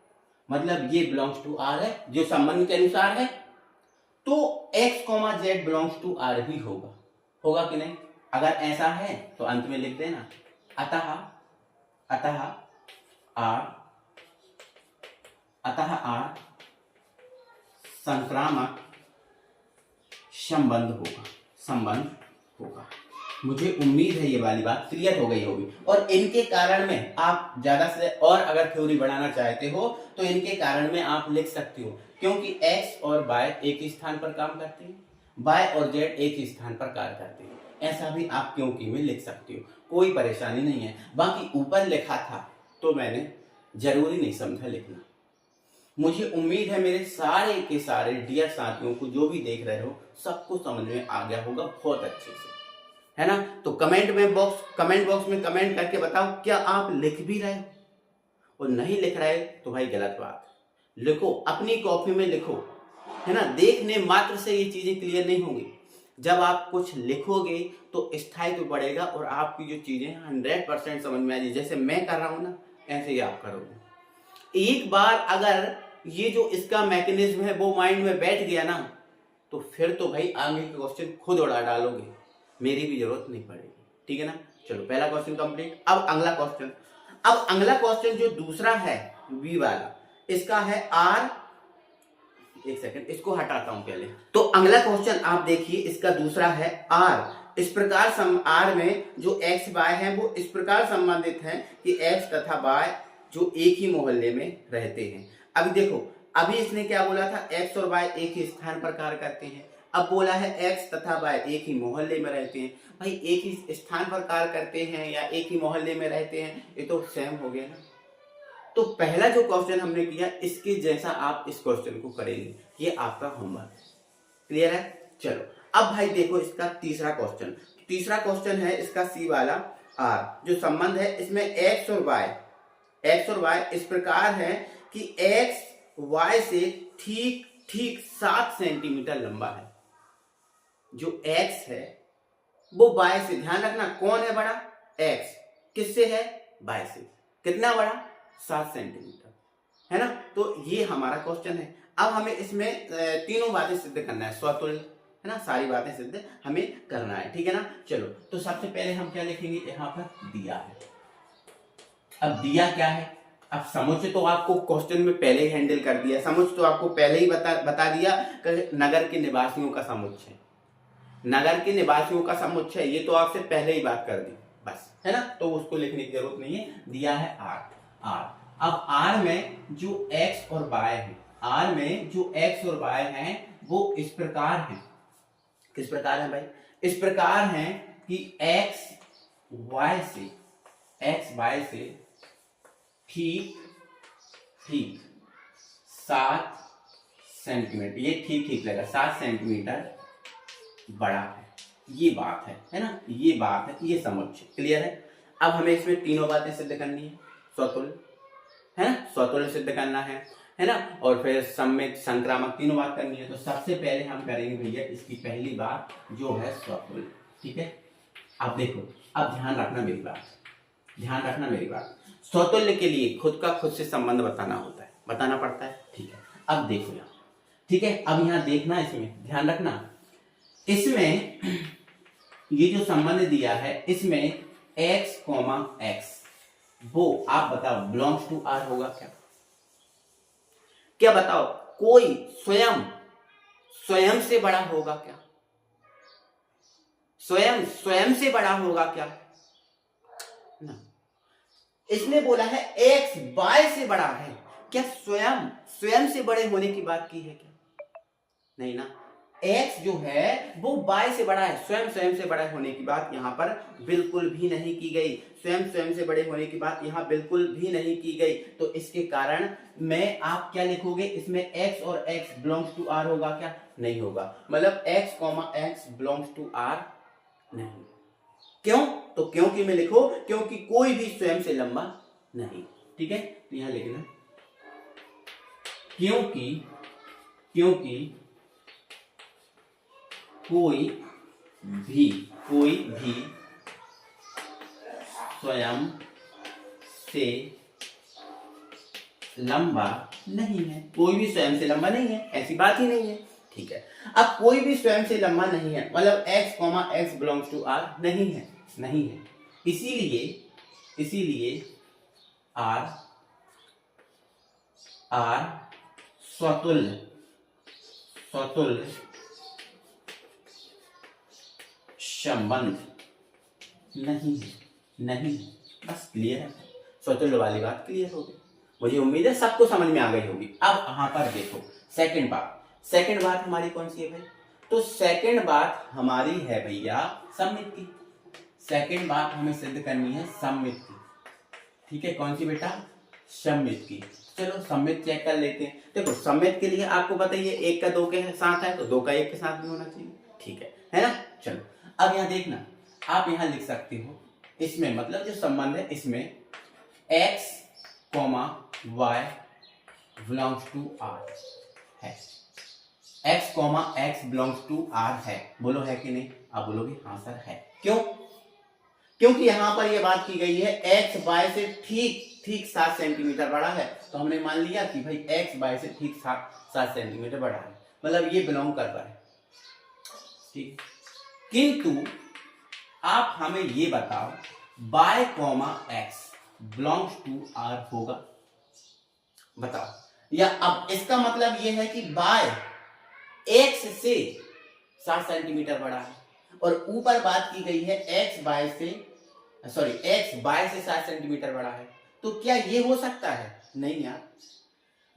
मतलब ये बिलोंग्स टू r है जो संबंध के अनुसार है, तो x, z belongs to r भी होगा कि नहीं, अगर ऐसा है तो अंत में लिख देना अतः अतः आर संक्रामक संबंध होगा। मुझे उम्मीद है ये वाली बात क्लियर हो गई होगी। और इनके कारण में आप ज्यादा से और अगर थ्योरी बढ़ाना चाहते हो तो इनके कारण में आप लिख सकते हो, क्योंकि x और y एक ही स्थान पर काम करते हैं, y और z एक ही स्थान पर कार्य करते हैं। ऐसा भी आप क्योंकि में लिख सकते हो, कोई परेशानी नहीं है। बाकी ऊपर लिखा था तो मैंने जरूरी नहीं समझा लिखना। मुझे उम्मीद है मेरे सारे के सारे डियर साथियों को, जो भी देख रहे हो, सबको समझ में आ गया होगा बहुत अच्छे से, है ना। तो कमेंट बॉक्स में कमेंट करके बताओ क्या आप लिख भी रहे हो, और नहीं लिख रहे तो भाई गलत बात। लिखो, अपनी कॉपी में लिखो, है ना। देखने मात्र से ये चीजें क्लियर नहीं होंगी। जब आप कुछ लिखोगे तो स्थायित्व बढ़ेगा और आपकी जो चीजें 100% समझ में आ जाएगी। जैसे मैं कर रहा हूं ना, ऐसे ही आप करोगे। एक बार अगर ये जो इसका मैकेनिज्म है वो माइंड में बैठ गया ना, तो फिर तो भाई आगे के क्वेश्चन खुद उड़ा डालोगे, मेरी भी जरूरत नहीं पड़ेगी। ठीक है ना। चलो, पहला क्वेश्चन कंप्लीट। अब अगला क्वेश्चन जो दूसरा है बी वाला, इसका है आर। एक सेकंड, इसको हटाता हूं पहले। तो अगला क्वेश्चन आप देखिए, इसका दूसरा है आर। इस प्रकार आर में जो एक्स वाई है वो इस प्रकार संबंधित है कि एक्स तथा वाई जो एक ही मोहल्ले में रहते हैं। अभी देखो, अभी इसने क्या बोला था, एक्स और वाई एक ही स्थान पर कार्य करते हैं। अब बोला है एक्स तथा वाई एक ही मोहल्ले में रहते हैं। भाई एक ही स्थान पर कार्य करते हैं या एक ही मोहल्ले में रहते हैं, ये तो सेम हो गया ना। तो पहला जो क्वेश्चन हमने किया, इसके जैसा आप इस क्वेश्चन को करेंगे। ये आपका होमवर्क क्लियर है। चलो, अब भाई देखो इसका तीसरा क्वेश्चन है इसका सी वाला आर। जो संबंध है इसमें एक्स और वाई इस प्रकार है कि एक्स वाई से ठीक 7 सेंटीमीटर लंबा है। जो एक्स है वो वाई से, ध्यान रखना कौन है बड़ा, एक्स। किससे है, वाई से। कितना बड़ा, 7 सेंटीमीटर, है ना। तो ये हमारा क्वेश्चन है। अब हमें इसमें तीनों बातें सिद्ध करना है, स्वतुल्य, है ना, सारी बातें सिद्ध हमें करना है। ठीक है ना। चलो, तो सबसे पहले हम क्या लिखेंगे, यहाँ पर दिया है। अब दिया क्या है, अब समुच्चय तो आपको क्वेश्चन में पहले ही हैंडल कर दिया, समुच्चय तो आपको पहले ही बता दिया कि नगर के निवासियों का समुच्चय, ये तो आपसे पहले ही बात कर दी बस, है ना। तो उसको लिखने की जरूरत नहीं है। दिया है आर। अब आर में जो एक्स और वाई हैं वो इस प्रकार हैं। किस प्रकार है भाई, इस प्रकार हैं कि एक्स वाई से ठीक 7 सेंटीमीटर, ये ठीक लगा, 7 सेंटीमीटर बड़ा है। ये बात है ना, ये बात है, ये समुच्चय क्लियर है। अब हमें इसमें तीनों बातें सिद्ध करनी है, स्वतुल्य, है ना, स्वतुल्य सिद्ध करना है ना, और फिर सम्मित, संक्रामक, तीनों बात करनी है। तो सबसे पहले हम करेंगे भैया इसकी पहली बात जो है स्वतुल्य। ठीक है। अब देखो, अब ध्यान रखना मेरी बात, स्वतुल्य के लिए खुद से संबंध बताना पड़ता है। ठीक है। अब देखो यहाँ, ठीक है, अब यहाँ देखना, इसमें ध्यान रखना, इसमें ये जो संबंध दिया है इसमें x, x वो आप बताओ बिलोंग्स टू आर होगा क्या बताओ, कोई स्वयं से बड़ा होगा क्या, स्वयं से बड़ा होगा क्या ना। इसने बोला है x y से बड़ा है, क्या स्वयं से बड़े होने की बात की है क्या, नहीं ना। x जो है वो y से बड़ा है, स्वयं से बड़ा होने की बात यहाँ पर बिल्कुल भी नहीं की गई, स्वयं से बड़े होने की बात यहाँ बिल्कुल भी नहीं की गई। तो इसके कारण में आप क्या लिखोगे, इसमें x और x बिलोंग्स टू r होगा क्या, नहीं होगा। मतलब x, बिलोंग्स टू r नहीं। क्यों, तो क्योंकि में लिखो, क्योंकि कोई भी स्वयं से लंबा नहीं। ठीक है, तो यहां लिखना क्योंकि कोई भी स्वयं से लंबा नहीं है, कोई भी स्वयं से लंबा नहीं है, ऐसी बात ही नहीं है। ठीक है। अब कोई भी स्वयं से लंबा नहीं है, मतलब x comma x belongs to r नहीं है, नहीं है। इसीलिए r स्वतुल्य संबंध नहीं है, नहीं है। बस क्लियर है, स्वतुल्य वाली बात क्लियर हो गई। मुझे उम्मीद है सबको समझ में आ गई होगी। अब यहां पर देखो सेकंड बात हमारी कौन सी है भाई? तो सेकंड बात हमारी है भैया सममित की। सेकंड बात हमें सिद्ध करनी है सममित की, ठीक है। कौन सी बेटा? सममित की। चलो सममित चेक कर लेते हैं। देखो सममित के लिए आपको बताइए एक का दो के साथ है तो दो का एक के साथ भी होना चाहिए, ठीक है ना। चलो अब यहाँ देखना, आप यहाँ लिख सकते हो इसमें, मतलब जो संबंध है इसमें x, y belongs to r है। x, x belongs to r है। बोलो है कि नहीं? आप बोलोगे हाँ सर है। क्यों? क्योंकि यहां पर यह बात की गई है x y से ठीक 7 सेंटीमीटर बड़ा है, तो हमने मान लिया कि भाई x y से ठीक 7 सेंटीमीटर बड़ा है, मतलब ये बिलोंग कर रहा है, ठीक। किंतु आप हमें ये बताओ y, x belongs to r होगा? बताओ। या अब इसका मतलब ये है कि y x से 7 सेंटीमीटर बड़ा है, और ऊपर बात की गई है x y से 7 सेंटीमीटर बड़ा है। तो क्या ये हो सकता है? नहीं यार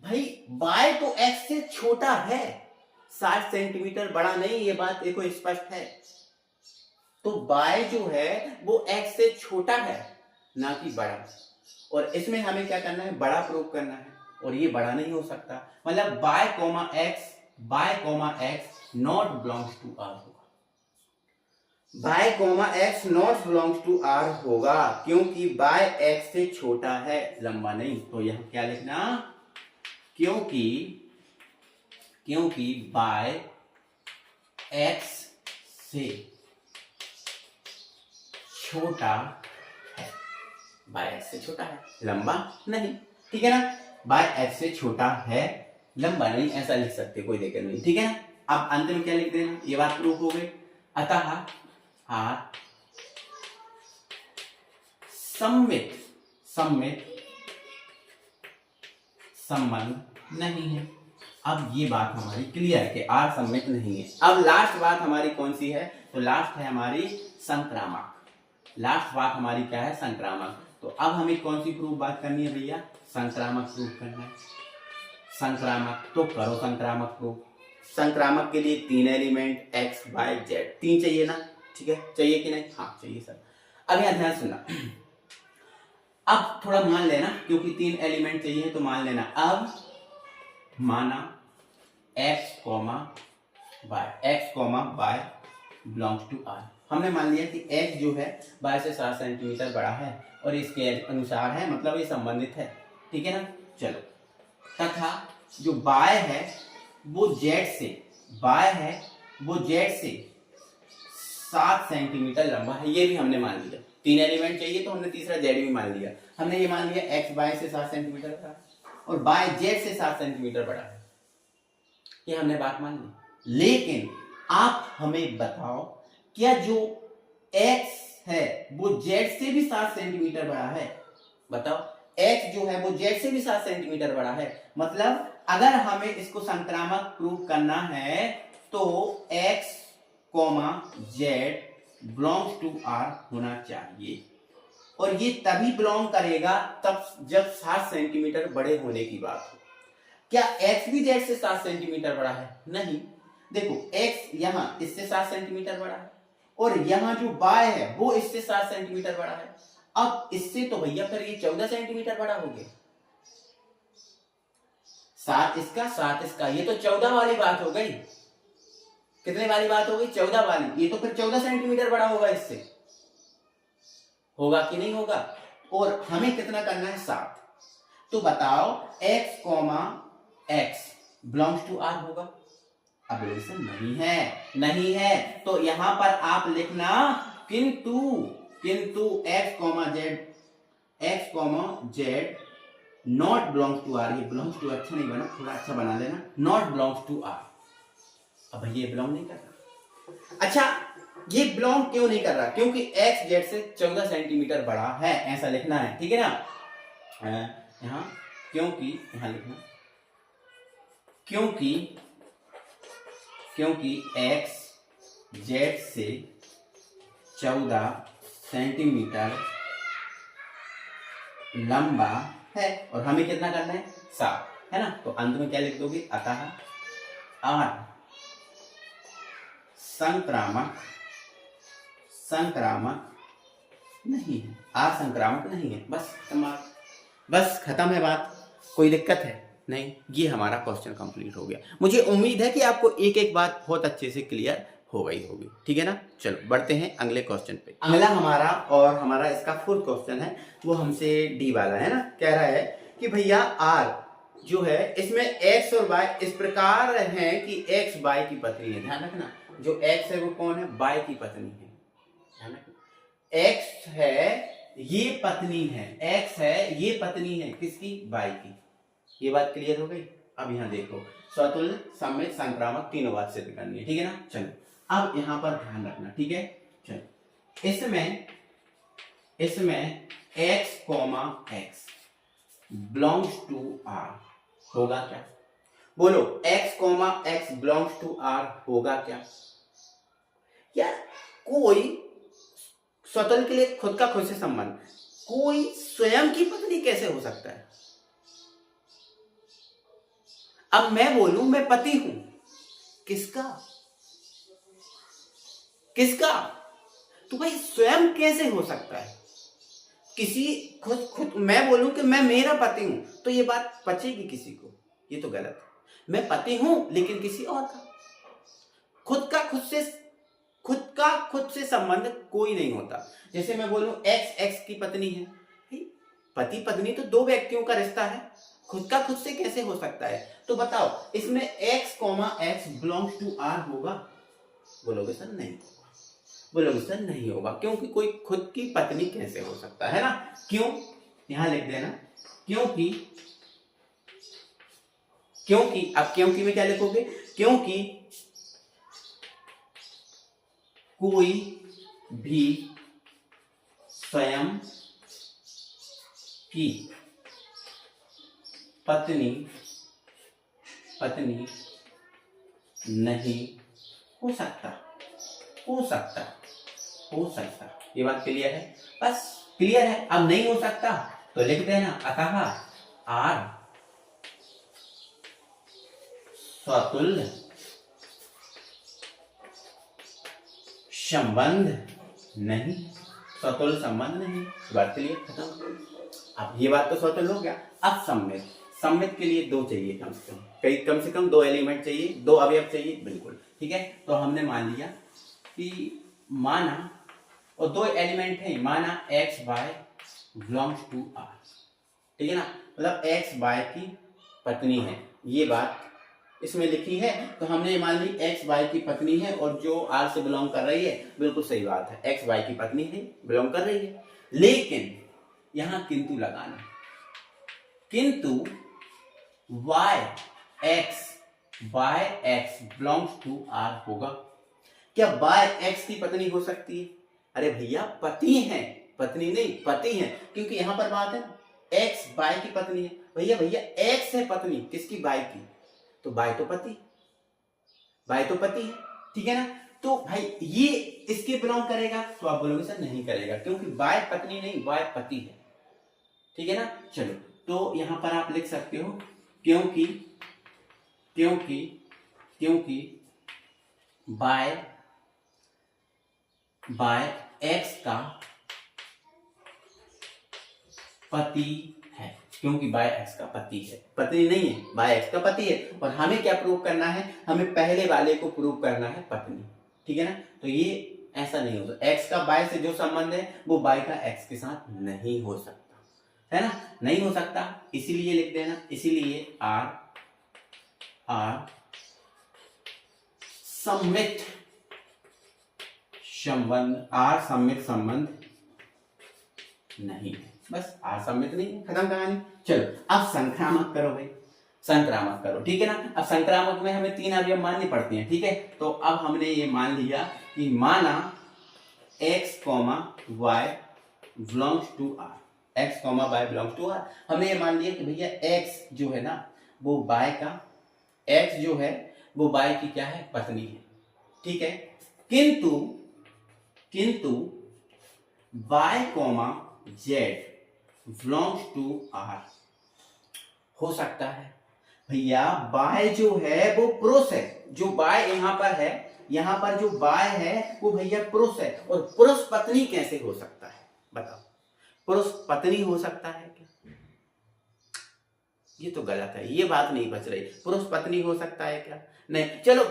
भाई, y तो x से छोटा है, 7 सेंटीमीटर बड़ा नहीं, ये बात देखो स्पष्ट है। तो y जो है वो x से छोटा है, ना कि बड़ा। और इसमें हमें क्या करना है? बड़ा प्रूव करना है, और ये बड़ा नहीं हो सकता। मतलब y, x not belongs to r होगा। y, x not belongs to r होगा, क्योंकि y x से छोटा है, लंबा नहीं। तो यहां क्या लिखना? क्योंकि y x से छोटा है, y x से छोटा है, लंबा नहीं, ठीक है ना। y x से छोटा है, लंबा नहीं, ऐसा लिख सकते, कोई दिक्कत नहीं, ठीक है ना। अब अंत में क्या लिख देना? ये बात प्रूफ हो गई। अतः r सममित संबंध नहीं है। अब ये बात हमारी क्लियर है कि r सममित नहीं है। अब लास्ट बात हमारी कौन सी है? तो लास्ट है हमारी संक्रामक। लास्ट बात हमारी क्या है? संक्रामक। तो अब हमें कौन सी प्रूफ बात करनी है भैया? संक्रामक प्रूफ करना है। संक्रामक तो करो संक्रामक प्रूफ। संक्रामक के लिए 3 एलिमेंट x y z 3 चाहिए ना, ठीक है? चाहिए कि नहीं? हाँ चाहिए सर। अब यहाँ ध्यान सुनना, अब थोड़ा मान लेना, क्योंकि 3 एलिमेंट चाहिए तो मान लेना। अब माना x, y belongs to r। हमने मान लिया कि x जो है y से 7 सेंटीमीटर बड़ा है और इसके अनुसार है, मतलब ये संबंधित है, ठीक है ना। चलो, तथा जो y है वो z से 7 सेंटीमीटर लंबा है, ये भी हमने मान लिया। 3 एलिमेंट चाहिए तो हमने तीसरा z भी मान लिया। हमने ये मान लिया x y से 7 सेंटीमीटर बड़ा है और y z से 7 सेंटीमीटर बड़ा है, ये हमने बात मान ली। लेकिन आप हमें बताओ, क्या जो x है वो z से भी 7 सेंटीमीटर बड़ा है? बताओ, x जो है वो z से भी 7 सेंटीमीटर बड़ा है, मतलब अगर हमें इसको संक्रामक प्रूव करना है तो x, z belongs to r होना चाहिए। और ये तभी बिलोंग करेगा तब जब 7 सेंटीमीटर बड़े होने की बात हो। क्या x भी z से 7 सेंटीमीटर बड़ा है? नहीं। देखो x यहां इससे 7 सेंटीमीटर बड़ा है और यहां जो y है वो इससे 7 सेंटीमीटर बड़ा है। अब इससे तो भैया फिर ये 14 सेंटीमीटर बड़ा हो गया। 7 इसका 7 इसका, ये तो 14 वाली बात हो गई। कितने वाली बात हो गई? 14 वाली। ये तो फिर 14 सेंटीमीटर बड़ा होगा इससे, होगा कि नहीं होगा? और हमें कितना करना है? 7। तो बताओ x, x belongs to r होगा? अब नहीं है। तो यहां पर आप लिखना किंतु x, z not belongs to r। ये बिलोंग्स टू अच्छा नहीं बना, थोड़ा अच्छा बना लेना। नॉट बिलोंग्स टू r, अब भैया बिलोंग नहीं कर रहा। अच्छा, ये बिलोंग क्यों नहीं कर रहा? क्योंकि एक्स जेड से 14 सेंटीमीटर बड़ा है, ऐसा लिखना है, ठीक है ना। यहां क्योंकि यहां लिखना क्योंकि एक्स जेड से 14 सेंटीमीटर लंबा है और हमें कितना करना है? 7, है ना। तो अंत में क्या लिख दोगे? अतः आर संक्रामक नहीं है, आर संक्रामक नहीं है। बस खत्म है बात। कोई दिक्कत है? नहीं। ये हमारा क्वेश्चन कंप्लीट हो गया। मुझे उम्मीद है कि आपको एक एक बात बहुत अच्छे से क्लियर हो गई होगी, ठीक है ना। चलो बढ़ते हैं अगले क्वेश्चन पे। अगला हमारा इसका 4th क्वेश्चन है, वो हमसे डी वाला है ना। कह रहा है कि भैया आर जो है इसमें एक्स और वाई इस प्रकार है कि एक्स वाई की पत्नी है। ध्यान रखना, जो एक्स है वो कौन है? वाई की पत्नी है। ध्यान रखना, एक्स है ये पत्नी है, एक्स है ये पत्नी है किसकी? वाई की। ये बात क्लियर हो गई। अब यहाँ देखो, स्वतुल्य, सममित, संक्रामक तीनों बात सिद्ध करनी है, ठीक है ना। चलो अब यहां पर ध्यान रखना, ठीक है। चलो इसमें x, x belongs to r होगा क्या? बोलो, x, x belongs to r होगा क्या? या कोई स्वतंत्र के लिए खुद का खुद से संबंध, कोई स्वयं की पत्नी कैसे हो सकता है? अब मैं बोलूं मैं पति हूं, किसका? तो भाई स्वयं कैसे हो सकता है? किसी खुद मैं बोलूं कि मैं मेरा पति हूं, तो ये बात पचेगी किसी को? ये तो गलत है। मैं पति हूं लेकिन किसी और का। खुद का खुद से संबंध कोई नहीं होता। जैसे मैं बोलूं एक्स की पत्नी है, पति पत्नी तो 2 व्यक्तियों का रिश्ता है, खुद का खुद से कैसे हो सकता है? तो बताओ, इसमें x, x belongs to r होगा? बोलोगे सर नहीं, बोलोगे सर नहीं होगा, क्योंकि कोई खुद की पत्नी कैसे हो सकता है ना। क्यों? यहां लिख देना, क्योंकि अब क्योंकि में क्या लिखोगे? क्योंकि कोई भी स्वयं की पत्नी नहीं हो सकता। ये बात क्लियर है? बस क्लियर है। अब नहीं हो सकता तो लिख देना, अतः आर स्वतुल्य संबंध नहीं। बात क्लियर, खत्म। अब ये बात तो स्वतुल्य हो गया। अब सम्मित के लिए 2 चाहिए कम से कम 2 एलिमेंट चाहिए, 2 अवयव चाहिए, बिल्कुल ठीक है। तो हमने मान लिया कि माना, और 2 एलिमेंट हैं, माना x y belongs to are, ठीक है ना। मतलब एक्स वाई की पत्नी है, ये बात इसमें लिखी है, तो हमने मान ली एक्स वाई की पत्नी है और जो आर से बिलोंग कर रही है, बिल्कुल सही बात है, एक्स वाई की पत्नी है, बिलोंग कर रही है। लेकिन यहां किंतु लगाना, किंतु y x belongs to r होगा क्या? वाई एक्स की पत्नी हो सकती है? अरे भैया पति है, पत्नी नहीं, पति है, क्योंकि यहां पर बात है एक्स वाई की पत्नी है। भैया एक्स है पत्नी किसकी? वाई की, तो वाई तो पति है, ठीक है ना। तो भाई ये इसके बिलोंग करेगा? तो आप बोलोगे सर नहीं करेगा, क्योंकि वाई पत्नी नहीं, वाई पति है, ठीक है ना। चलो, तो यहां पर आप लिख सकते हो क्योंकि बाय एक्स का पति है, क्योंकि बाय एक्स का पति है, पत्नी नहीं है, बाय एक्स का पति है। और हमें क्या प्रूव करना है? हमें पहले वाले को प्रूव करना है, पत्नी, ठीक है ना। तो ये ऐसा नहीं होता, एक्स का बाय से जो संबंध है वो बाय का एक्स के साथ नहीं हो सकता, है ना, नहीं हो सकता। इसीलिए लिख देना, इसीलिए आर सम्मित संबंध नहीं है, बस आर सम्मित नहीं है, खत्म कहानी। चलो अब संक्रामक करो भाई। संक्रामक करो, ठीक है ना। अब संक्रामक में हमें 3 अवयव मानने पड़ते हैं, ठीक है। तो अब हमने ये मान लिया कि माना x, y belongs to r, x, y belongs to r। हमने ये मान लिया कि भैया x जो है ना वो y का, x जो है वो y की क्या है, पत्नी है, ठीक है। किंतु y, z belongs to r। हो सकता है भैया y जो है वो पुरुष है, जो y यहां पर है, यहां पर जो y है वो भैया पुरुष है, और पुरुष पत्नी कैसे हो सकता है बताओ, पुरुष पत्नी हो सकता है क्या? ये तो गलत है, ये बात नहीं बच रही। पुरुष पत्नी हो सकता है क्या? नहीं। चलो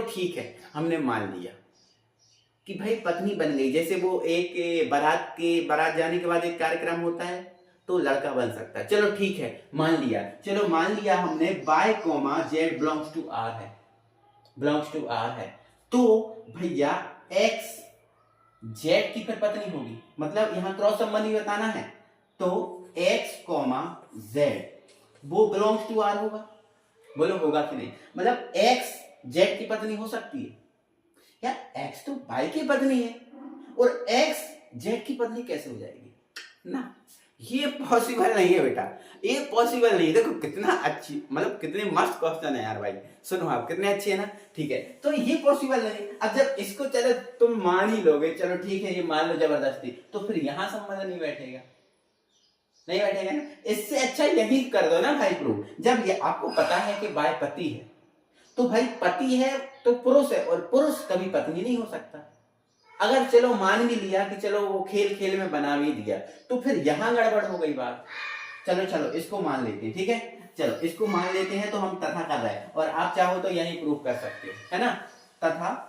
ठीक है, हमने मान लिया कि भाई पत्नी बन गई। जैसे वो एक बारात जाने के बाद एक कार्यक्रम होता है तो लड़का बन सकता है। चलो ठीक है, मान लिया हमने y, z belongs to r है, तो भैया x z की फिर पत्नी होगी, मतलब यहां क्रॉस संबंधी बताना है, तो x, z वो बिलोंग्स टू r होगा। बोलो होगा कि नहीं? मतलब x z की पत्नी हो सकती है यार, x तो y की पत्नी है और x z की पत्नी कैसे हो जाएगी ना, ये पॉसिबल नहीं है बेटा, ये पॉसिबल नहीं है। देखो कितना अच्छी, मतलब कितने मस्त क्वेश्चन है यार भाई, सुनो आप कितने अच्छे है ना, ठीक है। तो ये पॉसिबल नहीं। अब जब इसको चलो तुम मान ही लोगे, चलो ठीक है ये मान लो जबरदस्ती, तो फिर यहां संबंध नहीं बैठेगा ना। इससे अच्छा यही कर दो ना भाई प्रूफ। जब ये आपको पता है कि भाई पति है, तो भाई पति है तो पुरुष है, और पुरुष कभी पत्नी नहीं हो सकता। अगर चलो मान भी लिया कि चलो वो खेल में बना भी दिया, तो फिर यहां गड़बड़ हो गई बात। चलो इसको मान लेते हैं, ठीक है। चलो इसको मान लेते हैं, तो हम तथा कर रहे हैं, और आप चाहो तो यही प्रूफ कर सकते हो, है ना। तथा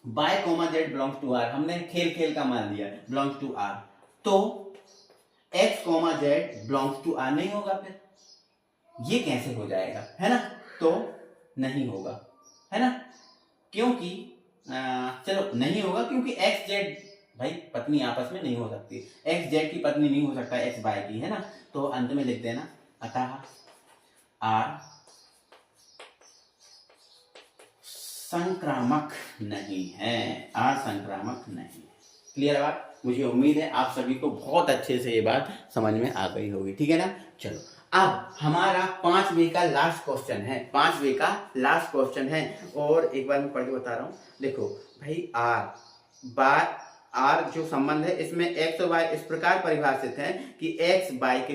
y, z belongs to r, हमने खेल का मान लिया बिलोंग्स टू r, तो x, z belongs to r नहीं होगा। फिर ये कैसे हो जाएगा, है ना, तो नहीं होगा, है ना, क्योंकि चलो नहीं होगा क्योंकि x z भाई पत्नी आपस में नहीं हो सकती, x z की पत्नी नहीं हो सकता x y की, है ना। तो अंत में लिख देना अतः r संक्रामक नहीं है, r संक्रामक नहीं है। क्लियर बात? मुझे उम्मीद है आप सभी को बहुत अच्छे से ये बात समझ में आ गई होगी, ठीक है ना। चलो अब हमारा 5वीं का लास्ट क्वेश्चन है, और एक बार मैं पढ़ के बता रहा हूँ। देखो भाई r जो संबंध है इसमें x और y इस प्रकार परिभाषित है कि x y के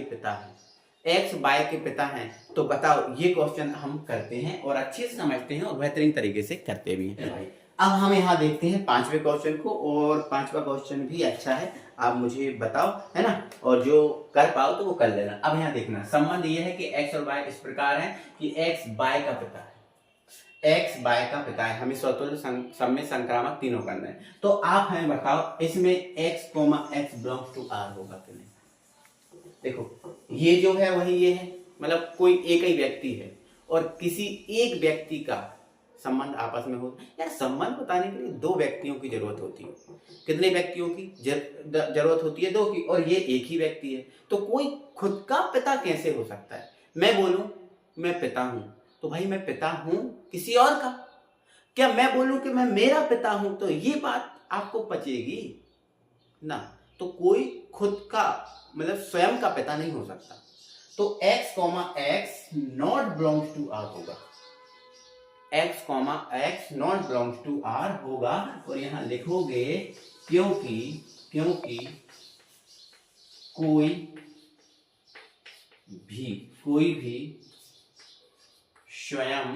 पिता हैं। तो बताओ, ये क्वेश्चन हम करते हैं और अच्छे से समझते हैं और बेहतरीन तरीके से करते भी हैं भाई। अब हम यहाँ देखते हैं 5वें क्वेश्चन को, और 5वां क्वेश्चन भी अच्छा है, आप मुझे बताओ, है ना, और जो कर पाओ तो वो कर लेना। अब यहाँ देखना, संबंध ये है कि x और y इस प्रकार है कि x y का पिता है, हमें स्वतुल्य सममित संक्रामक तीनों करना है। तो आप हमें बताओ इसमें x, x belongs to r होगा कि नहीं। देखो ये जो है वही ये है, मतलब कोई एक ही व्यक्ति है और किसी एक व्यक्ति का संबंध आपस में हो। यार संबंध बताने के लिए 2 व्यक्तियों की जरूरत होती है। कितने व्यक्तियों की जरूरत होती है? 2 की, और ये एक ही व्यक्ति है। तो कोई खुद का पिता कैसे हो सकता है? मैं बोलूं मैं पिता हूं, तो भाई मैं पिता हूं किसी और का। क्या मैं बोलूं कि मैं मेरा पिता हूं, तो ये बात आपको पचेगी ना। तो कोई खुद का मतलब स्वयं का पिता नहीं हो सकता। तो x, x not belongs to r होगा, x, x not belongs to r होगा। और यहां लिखोगे क्योंकि कोई भी स्वयं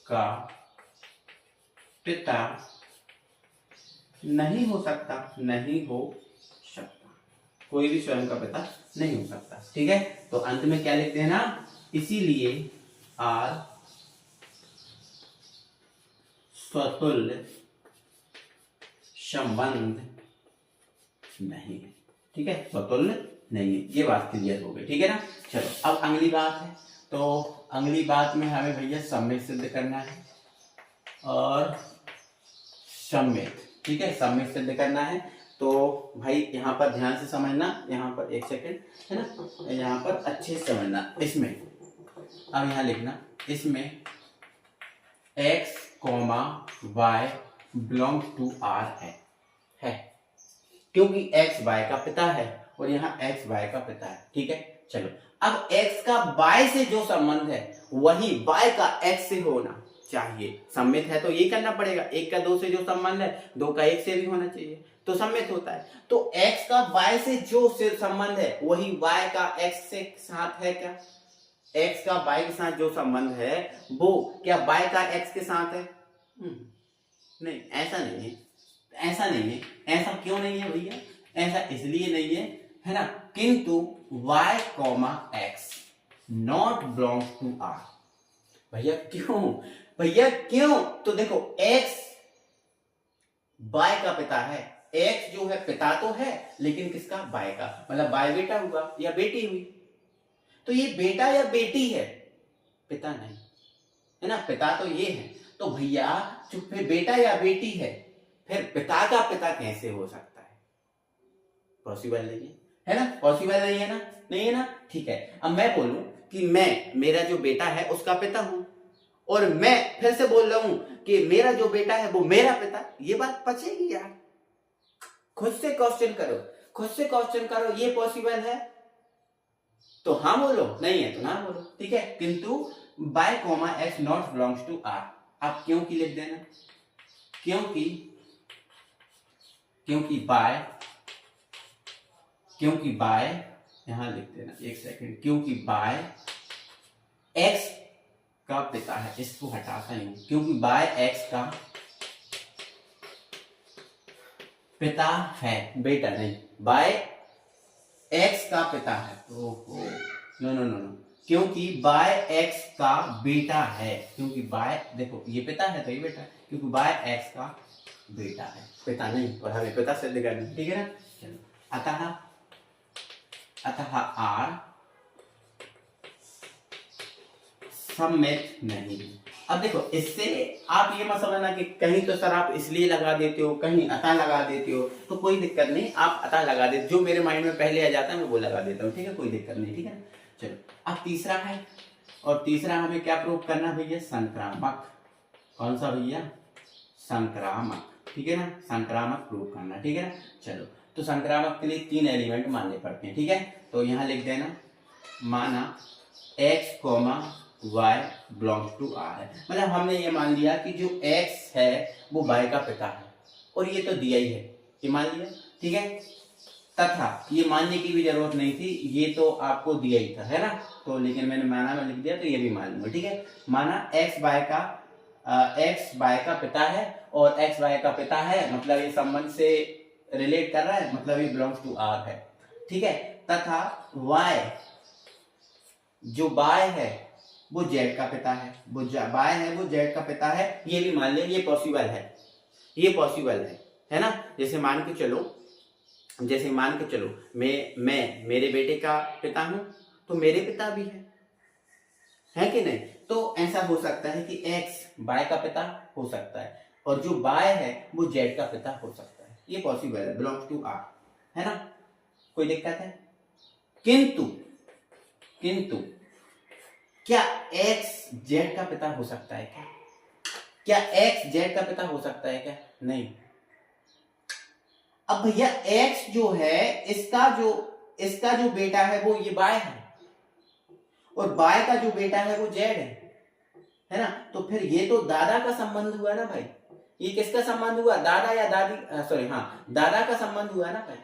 का पिता नहीं हो सकता, कोई भी स्वयं का पिता नहीं हो सकता, ठीक है। तो अंत में क्या लिखते हैं ना, इसीलिए r स्वतुल्य संबंध नहीं है, ठीक है, स्वतुल्य नहीं है। ये बात क्लियर हो गई, ठीक है ना। चलो अब अगली बात है, तो अगली बात में हमें भैया सम्मित सिद्ध करना है, और सम्मित, ठीक है, सम्मित सिद्ध करना है। तो भाई यहाँ पर ध्यान से समझना, यहाँ पर एक सेकंड, है ना, यहाँ पर अच्छे से समझना। इसमें अब यहां लिखना इसमें x, y belongs to R है क्योंकि x y का पिता है और यहाँ x y का पिता है। ठीक है, चलो अब x का y से जो संबंध है वही y का x से होना चाहिए। सम्मित है तो ये करना पड़ेगा, 1 का 2 से जो संबंध है 2 का 1 से भी होना चाहिए, तो सम्मित होता है। तो x का y से जो संबंध है वही y का x से साथ है। क्या x का y के साथ जो संबंध है वो क्या y का x के साथ है? नहीं, ऐसा नहीं है, ऐसा नहीं है। ऐसा क्यों नहीं है भैया? ऐसा इसलिए नहीं है ना, किंतु y, x not belongs to R। भैया क्यों? भैया क्यों? तो देखो x y का पिता है, x जो है पिता तो है लेकिन किसका? y का, मतलब y बेटा हुआ या बेटी हुई। तो ये बेटा या बेटी है, पिता नहीं है ना, पिता तो ये है। तो भैया जो फिर बेटा या बेटी है फिर पिता का पिता कैसे हो सकता है? पॉसिबल नहीं है ना, पॉसिबल नहीं है ना, नहीं है ना। ठीक है, अब मैं बोलूं कि मेरा जो बेटा है उसका पिता हूं और मैं फिर से बोल रहा हूं कि मेरा जो बेटा है वो मेरा पिता, ये बात पचेगी यार? खुद से क्वेश्चन करो, खुद से क्वेश्चन करो, ये पॉसिबल है तो हाँ बोलो, नहीं है तो ना बोलो। ठीक है, किंतु y, x not belongs to R। आप क्योंकि लिख देना, क्योंकि y यहां लिख देना, एक सेकंड, क्योंकि y x का पिता है, इसको हटाता ही हूं, क्योंकि y x का पिता है, बेटा नहीं, y x का पिता है। ओहो, नो, क्योंकि y x का बेटा है, क्योंकि y देखो ये पिता है तो ये बेटा है, क्योंकि y x का बेटा है, पिता नहीं, और हमें पिता सिद्ध करना है। ठीक है ना, चलो अतः R सम्मित नहीं। अब देखो इससे आप ये मत समझना कि कहीं तो सर आप इसलिए लगा देते हो, कहीं अतः लगा देते हो, तो कोई दिक्कत नहीं, आप अतः लगा देते, जो मेरे माइंड में पहले आ जाता है मैं वो लगा देता हूँ। ठीक है, कोई दिक्कत नहीं। ठीक है, चलो अब तीसरा है, और तीसरा हमें क्या प्रूव करना भैया? संक्रामक। कौन सा भैया? संक्रामक। ठीक है ना, संक्रामक प्रूव करना। ठीक है ना, चलो तो संक्रामक के लिए 3 एलिमेंट मानने पड़ते हैं। ठीक है, तो यहाँ लिख देना, माना x, y belongs to R है, मतलब हमने ये मान लिया कि जो x है वो y का पिता है, और ये तो दिया ही है, ये मान लिया। ठीक है, तथा ये मानने की भी जरूरत नहीं थी, ये तो आपको दिया ही था, है ना, तो लेकिन मैंने माना में लिख दिया तो ये भी मान लूंगा। ठीक है, माना x y का पिता है, और x y का पिता है मतलब ये संबंध से रिलेट कर रहा है, मतलब ये बिलोंग्स टू R है। ठीक है, तथा y जो y है वो z का पिता है, वो y है वो z का पिता है, ये भी मान ले, ये पॉसिबल है, ये पॉसिबल है ना। जैसे मान के चलो मैं मेरे बेटे का पिता हूं तो मेरे पिता भी है कि नहीं? तो ऐसा हो सकता है कि x y का पिता हो सकता है और जो y है वो z का पिता हो सकता है, ये पॉसिबल है, बिलोंग्स टू R, है ना, कोई दिक्कत है? किंतु क्या x z का पिता हो सकता है क्या? क्या x z का पिता हो सकता है क्या? नहीं। अब भैया x जो है इसका जो बेटा है वो ये y है, और y का जो बेटा है वो z है ना, तो फिर ये तो दादा का संबंध हुआ ना भाई, ये किसका संबंध हुआ? दादा या दादी, सॉरी हाँ, दादा का संबंध हुआ ना भाई,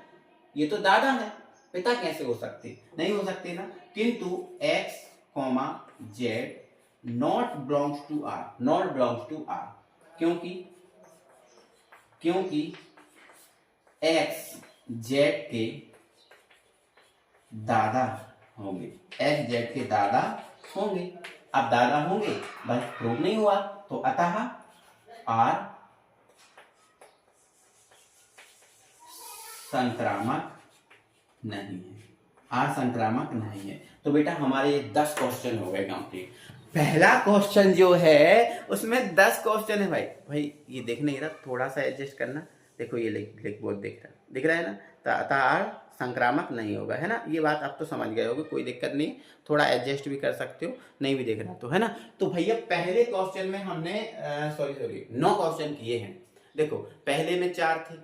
ये तो दादा है, पिता कैसे हो सकते? नहीं हो सकते ना। किंतु x, z not belongs to R, क्योंकि x z के दादा होंगे, x z के दादा होंगे। अब दादा होंगे, बस प्रूव नहीं हुआ, तो अतः R संक्रामक नहीं है, R संक्रामक नहीं है। तो बेटा हमारे 10 क्वेश्चन हो गए कंप्लीट। पहला क्वेश्चन जो है उसमें 10 क्वेश्चन है भाई ये देख नहीं रहा, थोड़ा सा एडजस्ट करना, देखो ये लिख बोर्ड दिख रहा है ना, अतः R संक्रामक नहीं होगा, है ना। ये बात आप तो समझ गए होगे, कोई दिक्कत नहीं, थोड़ा एडजस्ट भी कर सकते हो, नहीं भी देख रहा तो, है ना। तो भैया पहले क्वेश्चन में हमने 9 क्वेश्चन किए हैं। देखो पहले में 4 थे,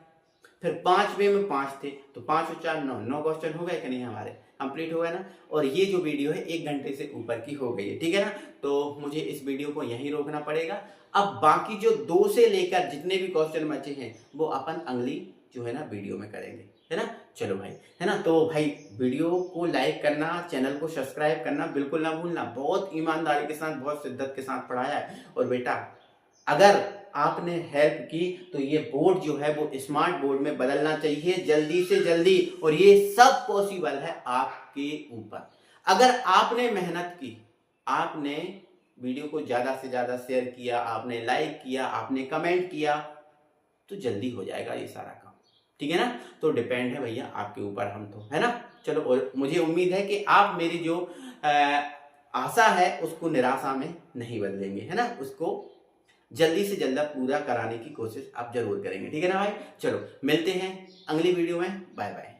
फिर 5वें में 5 थे, तो 5 और 4 9 क्वेश्चन हो गए कि नहीं, हमारे कंप्लीट हो गए ना। और ये जो वीडियो है 1 घंटे से ऊपर की हो गई है, ठीक है ना। तो मुझे इस वीडियो को यहीं रोकना पड़ेगा। अब बाकी जो 2 से लेकर जितने भी क्वेश्चन बचे हैं वो अपन अगली जो है ना वीडियो में करेंगे, है ना। चलो भाई, है ना। तो भाई वीडियो को लाइक करना, चैनल को सब्सक्राइब करना बिल्कुल ना भूलना। बहुत ईमानदारी के साथ, बहुत शिद्दत के साथ पढ़ाया है। और बेटा अगर आपने हेल्प की तो ये बोर्ड जो है वो स्मार्ट बोर्ड में बदलना चाहिए जल्दी से जल्दी, और ये सब पॉसिबल है आपके ऊपर। अगर आपने मेहनत की, आपने वीडियो को ज्यादा से ज्यादा शेयर किया, आपने लाइक किया, आपने कमेंट किया, तो जल्दी हो जाएगा ये सारा काम, ठीक है ना। तो डिपेंड है भैया आपके ऊपर, हम तो, है ना। चलो, और मुझे उम्मीद है कि आप मेरी जो आशा है उसको निराशा में नहीं बदलेंगे, है ना। उसको जल्दी से जल्द पूरा कराने की कोशिश आप जरूर करेंगे, ठीक है ना भाई। चलो मिलते हैं अगली वीडियो में, बाय बाय।